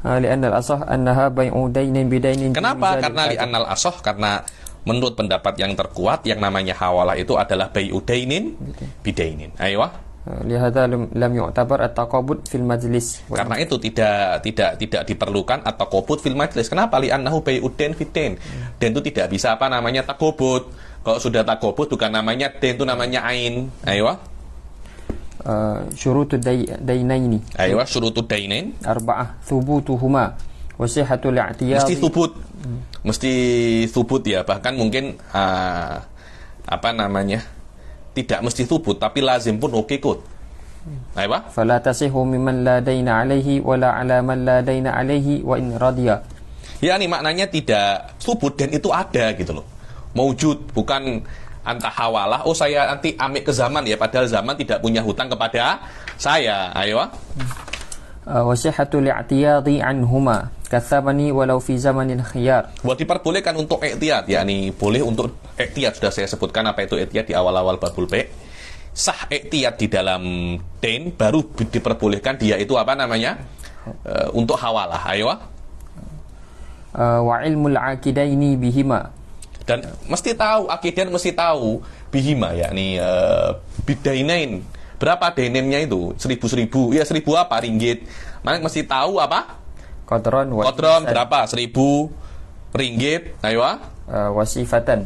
لأن الأصح أنها بيع دين بدين.
Kenapa? Karena li'annal asah, karena menurut pendapat yang terkuat yang namanya hawalah itu adalah bai'u dainin bidainin. Ayo.
لهذا لم يعتبر التقابض في المجلس.
Karena itu tidak diperlukan at-taqabud fil majlis. Kenapa? Li'annahu bai'ud dain fid dain. Dan itu tidak bisa apa namanya taqabud. Kalau sudah taqabud bukan namanya dain, itu namanya ain. Ayo.
شروط الدينين.
Ayo, syurutud dainain.
4 ثبوتهما وصحة الاعتياض.
Mesti thubut ya, bahkan mungkin apa namanya? Tidak mesti thubut, tapi lazim pun oke kut. Ayo.
فلا تصح ممن لا دين عليه ولا على من لا دين عليه وإن رضي.
Ya, ini maknanya tidak thubut dan itu ada gitu loh. Maujud, bukan antah hawalah, oh saya nanti ambil ke zaman ya, padahal zaman tidak punya hutang kepada saya. Ayo.
وصحة الاعتياض عنهما كالثمن ولو في زمن الخيار.
Buat diperbolehkan untuk iktiyat, yakni boleh untuk iktiyat. Sudah saya sebutkan apa itu iktiyat di awal-awal babul B. Sah iktiyat di dalam dain, baru diperbolehkan dia itu apa namanya? Untuk hawalah. Ayo.
Wa ilmul aqidaini bihima.
Dan mesti tahu, akidan mesti tahu bihima, yakni bidainain. Berapa dainennya itu? 1000 ya 1000 apa? Ringgit. Mana mesti tahu apa?
Qadron
berapa? 1000 ringgit. Ayo. Wasifatan.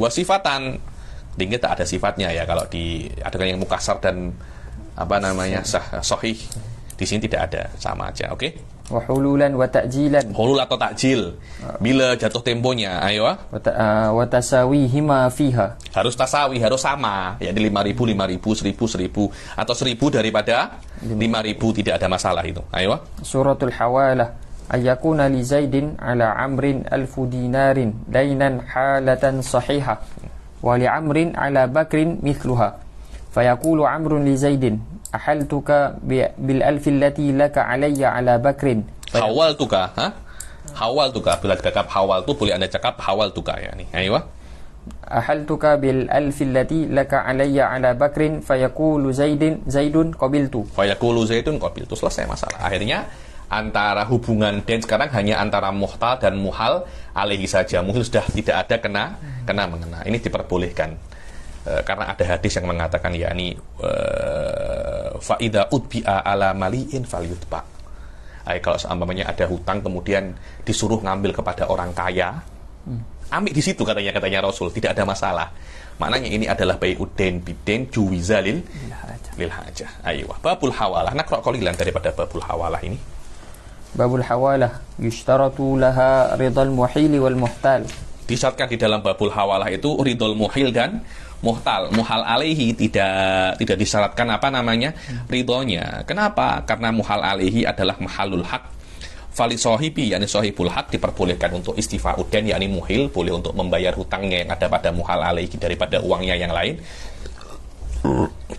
Ringgit tak ada sifatnya ya, kalau ada yang mukasar dan apa namanya sahih. Di sini tidak ada, sama aja. Oke.
Wa hululan wa ta'jilan.
Hulul atau takjil. Bila jatuh temponya, ayo.
Wa tasawihima fiha.
Harus tasawi, harus sama. Ya, di 5.000, 1000 atau 1000 daripada 5.000, tidak ada masalah itu. Ayo.
Suratul hawalah ayyakuna li Zaidin ala Amrin 1000 dinarin dainan halatan sahihah wa li Amrin ala Bakrin mithluha. Fayaqulu Amrun li Zaidin ahaltuka bil alfi allati laka alayya ala Bakrin.
Hawal tuka, hawal tuka. Bila cakap hawal tu boleh Anda cakap hawal tuka ya nih. Ayo.
Ahaltuka bil alfi allati laka alayya ala Bakrin fayaqulu Zaidun qabiltu.
Fayaqulu Zaidun qabiltu. Selesai masalah. Akhirnya antara hubungan dan sekarang hanya antara muhtal dan muhal alaihi saja. Muhal sudah tidak ada kena mengena. Ini diperbolehkan. Karena ada hadis yang mengatakan yakni faida utbi'a ala mali'in falyutba. Kalau seumpamanya ada hutang kemudian disuruh ngambil kepada orang kaya, ambil di situ katanya Rasul, tidak ada masalah. Maknanya ini adalah bai'udain bidain juwiza lil hajah. Ayo, babul hawalah. Nakra qalilan daripada babul hawalah ini. Babul hawalah
yushtaratu laha ridal muhili wal muhtal.
disyaratkan di dalam babul hawalah itu ridhol muhil dan muhtal. Muhal alaihi tidak disyaratkan apa namanya ridhonya. Kenapa? Karena muhal alaihi adalah mahalul hak. Fali sohibi, yakni sohibul hak, diperbolehkan untuk istifa'uden, yakni muhil, boleh untuk membayar hutangnya yang ada pada muhal alaihi daripada uangnya yang lain.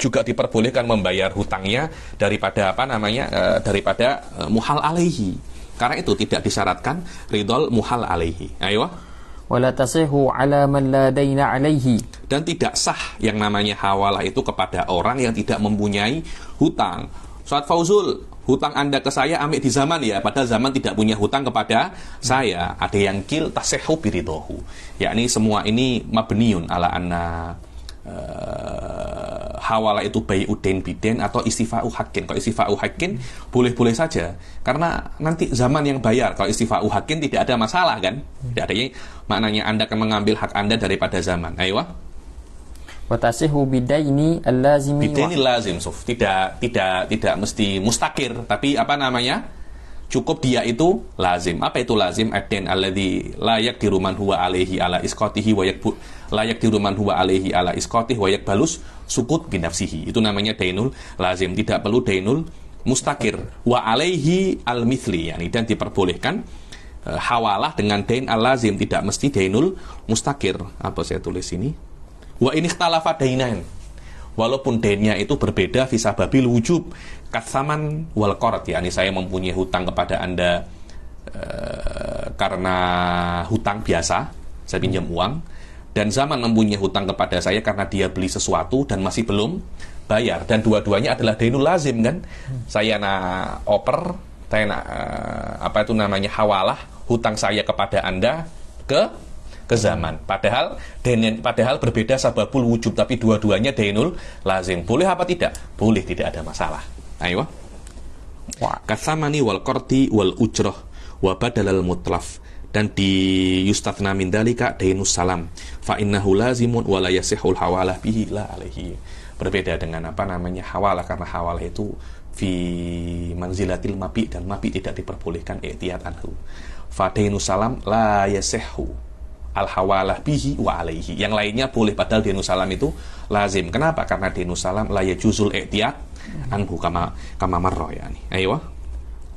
Juga diperbolehkan membayar hutangnya daripada apa namanya daripada muhal alaihi. Karena itu tidak disyaratkan ridhol muhal alaihi. Ayo.
Wala tasihu ala man la daina alaihi.
Dan tidak sah yang namanya hawalah itu kepada orang yang tidak mempunyai hutang. Ustaz Fauzul, hutang Anda ke saya ambil di zaman ya, padahal zaman tidak punya hutang kepada saya. Ada yang kil tasihu biridohu. Yakni semua ini mabniun ala anna hawalah itu bai'udain biden atau istifa'u hakin. Kalau istifa'u hakin boleh-boleh saja, karena nanti zaman yang bayar. Kalau istifa'u hakin tidak ada masalah kan, tidak ada, maknanya Anda akan mengambil hak Anda daripada zaman. Ayo.
Wa tasihu bidaini allazimi
Bidaini lazim, Suf. Tidak mesti mustakir, tapi apa namanya, cukup dia itu lazim. Apa itu lazim? Ad-dain alladzi la yaqdiru man huwa alaihi ala isqatihi wa yakbu la yaqdiru man huwa alaihi ala isqatihi wa yakbalus sukut bi nafsihi. Itu namanya dainul lazim, tidak perlu dainul mustakir. Wa alaihi al-mithli, yani, dan diperbolehkan hawalah dengan dain al-lazim, tidak mesti dainul mustakir. Apa saya tulis ini? Wa in ikhtalafa dainain. Walaupun dainnya itu berbeda fisababil wujub katsaman wal qard, yakni saya mempunyai hutang kepada Anda karena hutang biasa, saya pinjam uang, dan zaman mempunyai hutang kepada saya karena dia beli sesuatu dan masih belum bayar, dan dua-duanya adalah dainul lazim kan. Saya oper, saya apa itu namanya hawalah hutang saya kepada Anda ke zaman. Padahal berbeda sababul wujub, tapi dua-duanya dainul lazim. Boleh apa tidak? Boleh, tidak ada masalah. Ayo. Kasamani wal qardi wal ujrah wa badalal mutlaf. Dan di yustathna min dalika dainus salam fa innahu lazimun wa la yasihul hawalah bihi la alaihi. Berbeda dengan apa namanya hawalah, karena hawalah itu fi manzilatil mabi, dan mabi tidak diperbolehkan i'tiyad anhu. Fa dainus salam la yasihu al hawalah bihi wa alaihi. Yang lainnya boleh, padahal dainus salam itu lazim. Kenapa? Karena dainus salam la yajuzul i'tiyad anhu kama marra, yani. Ayo.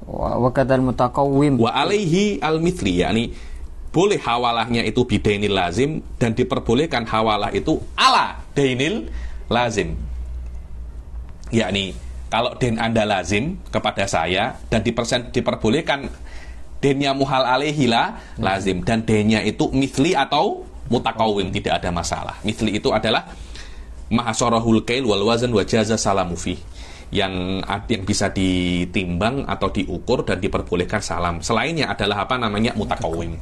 Wa kadal mutaqawwim
Wa alaihi al-mithli, yakni boleh hawalahnya itu bidainil lazim, dan diperbolehkan hawalah itu ala dainil lazim. Yakni kalau dain Anda lazim kepada saya dan diperbolehkan dainnya muhal alaihi lazim, dan dainnya itu mithli atau mutaqawwim, tidak ada masalah. Mithli itu adalah mahasarahul kail wal wazan wa jaza salamu fi, yang bisa ditimbang atau diukur dan diperbolehkan salam. Selainnya adalah apa namanya mutaqawwim.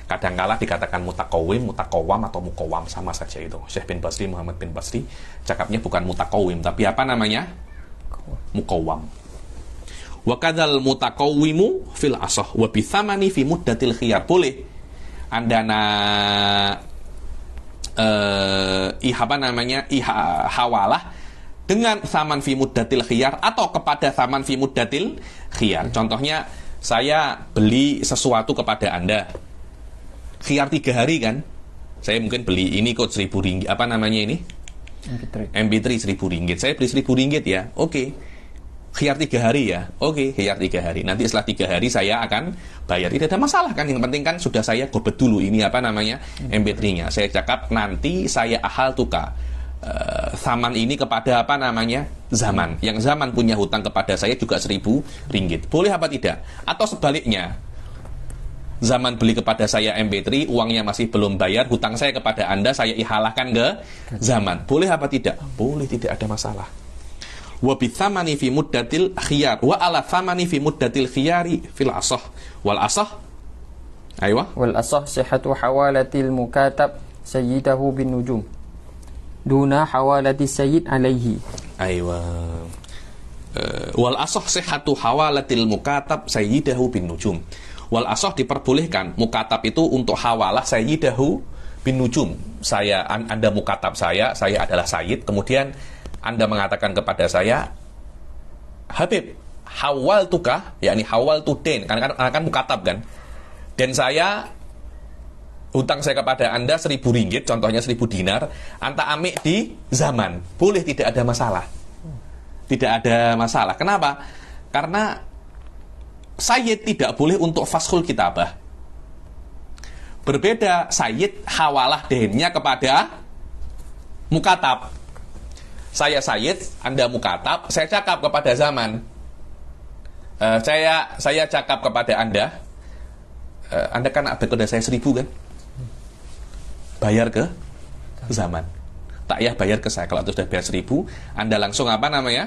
Kadangkala dikatakan mutaqawwim, mutaqawwam atau mukawwam, sama saja itu. Syekh bin Basri, Muhammad bin Basri cakapnya bukan mutaqawwim, tapi apa namanya? Mukawwam. Wa kadzal mutaqawwimu fil asah wa bi thamani fi muddatil khiyar. Boleh Anda hawalah dengan saman fi muddatil khiyar atau kepada saman fi muddatil khiyar. Contohnya, saya beli sesuatu kepada Anda khiyar 3 hari kan. Saya mungkin beli ini kok 1.000 ringgit, apa namanya ini? MP3 1.000 ringgit. Saya beli 1.000 ringgit ya. Oke. Khiyar 3 hari ya. Oke, khiyar 3 hari. Nanti setelah 3 hari saya akan bayar. Tidak ada masalah kan. Yang penting kan sudah saya gobet dulu ini apa namanya MP3-nya. Saya cakap nanti saya ahal tukar saman ini kepada apa namanya zaman, yang zaman punya hutang kepada saya juga 1.000 ringgit. Boleh apa tidak? Atau sebaliknya, zaman beli kepada saya MP3, uangnya masih belum bayar, hutang saya kepada Anda saya ihalahkan ke zaman. Boleh apa tidak? Boleh, tidak ada masalah. Wa bi thamani fi muddatil khiyar wa ala thamani fi muddatil khiyari fil asah wal asah. Aywa.
wal asah sihhatu hawalatil mukatab sayyidahu bin nujum duna hawalati sayyid alaihi.
Aywa. Wal asah sihhatu hawalatil mukatab sayyidahu bin nujum. Wal asah diperbolehkan mukatab itu untuk hawalah sayyidahu bin nujum. Anda mukatab saya adalah sayyid, kemudian Anda mengatakan kepada saya, Habib, hawal tukah, yakni hawal tu den, kan mukatab kan, dan saya hutang saya kepada Anda 1.000 ringgit, contohnya 1.000 dinar, anta amik di zaman, boleh, tidak ada masalah. Tidak ada masalah. Kenapa? Karena sayyid tidak boleh untuk faskhul kitabah. Berbeda sayyid hawalah dennya kepada mukatab. Saya sayyid, Anda mukatab, saya cakap kepada zaman. Saya cakap kepada Anda kan ada kepada saya 1.000 kan? Bayar ke zaman. Tak ya bayar ke saya. Kalau itu sudah bayar 1.000, Anda langsung apa namanya?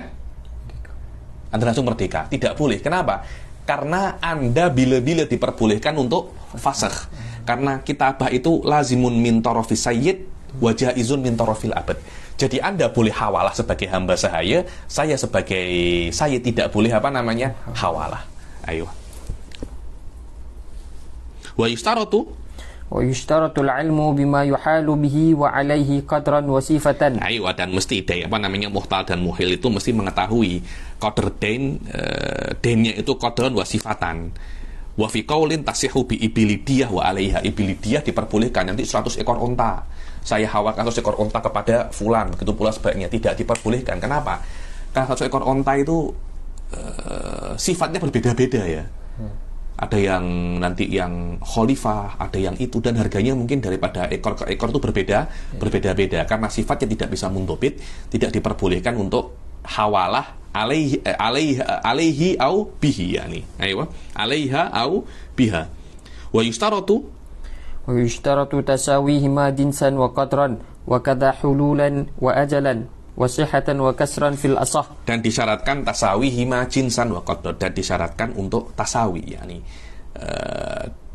Anda langsung merdeka. Tidak boleh. Kenapa? Karena Anda bila-bila diperbolehkan untuk fasakh. Karena kitabah itu lazimun min tarafis sayyid wa jaizun min tarafil abad. Jadi Anda boleh hawalah sebagai hamba saya sebagai saya tidak boleh apa namanya? Hawalah. Ayo. Wa yustaratu
al-ilmu bima yuhalu bihi wa alaihi qadran wa sifatan.
Ayo, dan mesti apa namanya muhtal dan muhil itu mesti mengetahui qadr dain, dainnya itu qadran wa sifatan. Wa fi qaulin tasihu bi ibilidiyah wa alaiha. Ibilidiyah diperbolehkan nanti 100 ekor unta. Saya hawakan 100 ekor unta kepada fulan, begitu pula sebaliknya tidak diperbolehkan. Kenapa? Karena 100 ekor unta itu sifatnya berbeda-beda ya. Ada yang nanti yang khalifah, ada yang itu, dan harganya mungkin daripada ekor ke ekor itu berbeda-beda karena sifatnya tidak bisa muntobit, tidak diperbolehkan untuk hawalah alaihi au bihi yani. Ayo, alaiha au biha. Wa yustaratu tasawihima dinsan wa qadran wa kadha hululan wa ajalan wasihatan wa kasran fil asah. Dan disyaratkan tasawi hima jinsan wa qadr, dan disyaratkan untuk tasawi yakni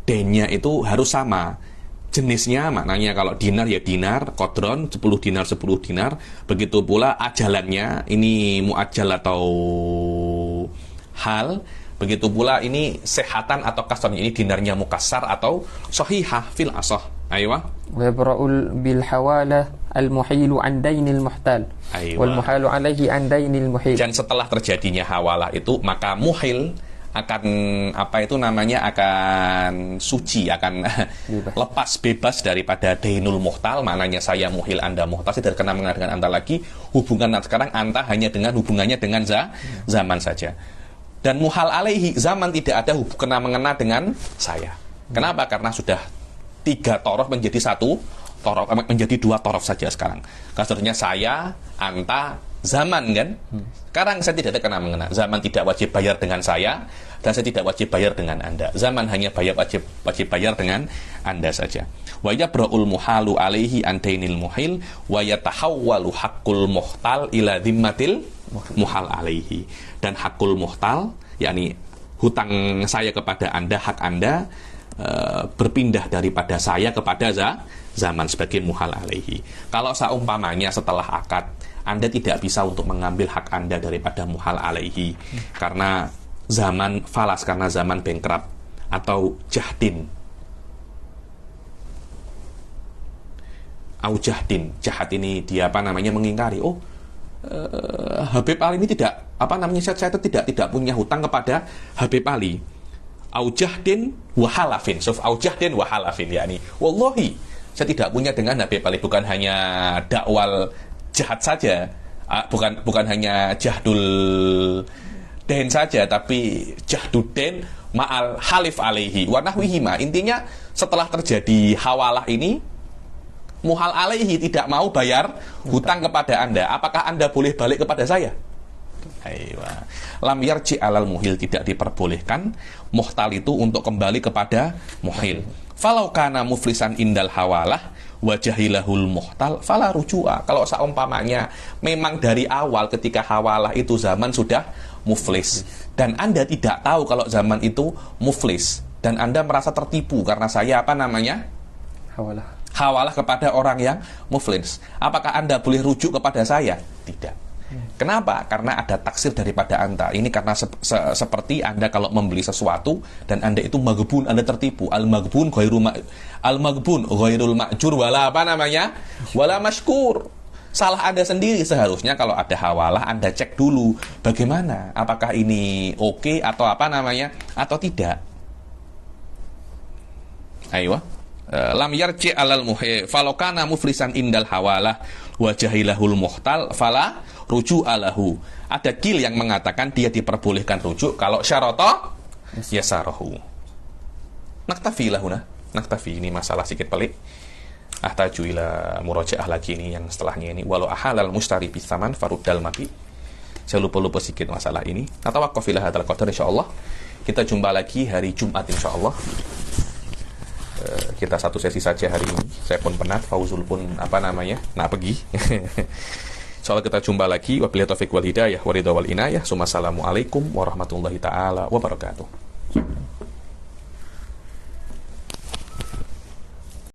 dennya itu harus sama jenisnya, maknanya kalau dinar ya dinar, qadron 10 dinar 10 dinar, begitu pula ajalannya ini muajjal atau hal, begitu pula ini sehatan atau kasran, ini dinarnya mukassar atau sahihah fil asah. Ayo.
Wa yabra'ul bil hawalah al-muhilu an dainil muhtal. Wal muhalu alaihi an dainil muhil.
Dan setelah terjadinya hawalah itu, maka muhil akan apa itu namanya, akan suci, akan lepas bebas daripada dainul muhtal. Maknanya saya muhil, Anda muhtal, tidak kena mengena dengan Anda lagi. Hubungan sekarang Anda hanya dengan hubungannya dengan zaman saja. Dan muhal alaihi, zaman tidak ada kena mengena dengan saya. Kenapa? Karena sudah 3 torof menjadi 1 torof, menjadi 2 torof saja sekarang. Kasusnya saya, anta, zaman kan. Sekarang saya tidak ada kena mengena. Zaman tidak wajib bayar dengan saya, dan saya tidak wajib bayar dengan Anda. Zaman hanya wajib bayar dengan Anda saja. Wa yabra'ul muhalu alaihi an dainil muhil wa yatahawwalu haqqul muhtal ila dhimmatil muhal alaihi. Dan hakul muhtal yakni hutang saya kepada Anda, hak Anda berpindah daripada saya kepada zaman sebagai muhal alaihi. Kalau seumpamanya setelah akad Anda tidak bisa untuk mengambil hak Anda daripada muhal alaihi karena zaman falas, karena zaman bankrupt atau jahdin. Au jahdin, jahat ini dia apa namanya mengingkari. Habib Ali ini tidak apa namanya, saya itu tidak punya hutang kepada Habib Ali. Aujahdin wahalafin, aujahdin wahalafin, yakni wallahi saya tidak punya dengan Habib Ali. Bukan hanya dakwal jahat saja, bukan hanya jahdul den saja, tapi jahduddin ma'al halif alaihi wa nahwihima. Intinya setelah terjadi hawalah ini, muhal alaihi tidak mau bayar hutang kepada Anda, apakah Anda boleh balik kepada saya? Aywa. Lam yarji alal muhil, tidak diperbolehkan muhtal itu untuk kembali kepada muhil. Falau kana muflisan indal hawalah wajahilahul muhtal fala rujua. Kalau seumpamanya memang dari awal ketika hawalah itu zaman sudah muflis dan Anda tidak tahu kalau zaman itu muflis dan Anda merasa tertipu karena saya apa namanya? Hawalah kepada orang yang muflis. Apakah Anda boleh rujuk kepada saya? Tidak. Kenapa? Karena ada taksir daripada Anda. Ini karena seperti Anda kalau membeli sesuatu dan Anda itu maghbun, Anda tertipu. Al-maghbun ghairul ma'jur wala apa namanya? Wala mashkur. Salah Anda sendiri. Seharusnya kalau ada hawalah Anda cek dulu bagaimana, apakah ini oke atau apa namanya atau tidak. Ayo. lam yarji alal muhi falokana muflisan indal hawalah wajahilahul muhtal fala ruju alahu. Ada kil yang mengatakan dia diperbolehkan rujuk kalau syarata yasarahu. Naktafi lahuna. Naktafi, ini masalah sedikit pelik. Ahtaju ila murajaah lagi ini yang setelahnya ini. Walau ahalal mustari bisaman faruddal mabi. Saya lupa sedikit masalah ini. Natawaqaf ila hadzal qadar insyaallah. Kita jumpa lagi hari Jumat insyaallah. Kita satu sesi saja hari ini. Saya pun penat, Fauzul pun pergi. Insyaallah kita jumpa lagi. Wabillahi taufiq wal hidayah wa ridha wal inayah. Assalamualaikum warahmatullahi taala wabarakatuh.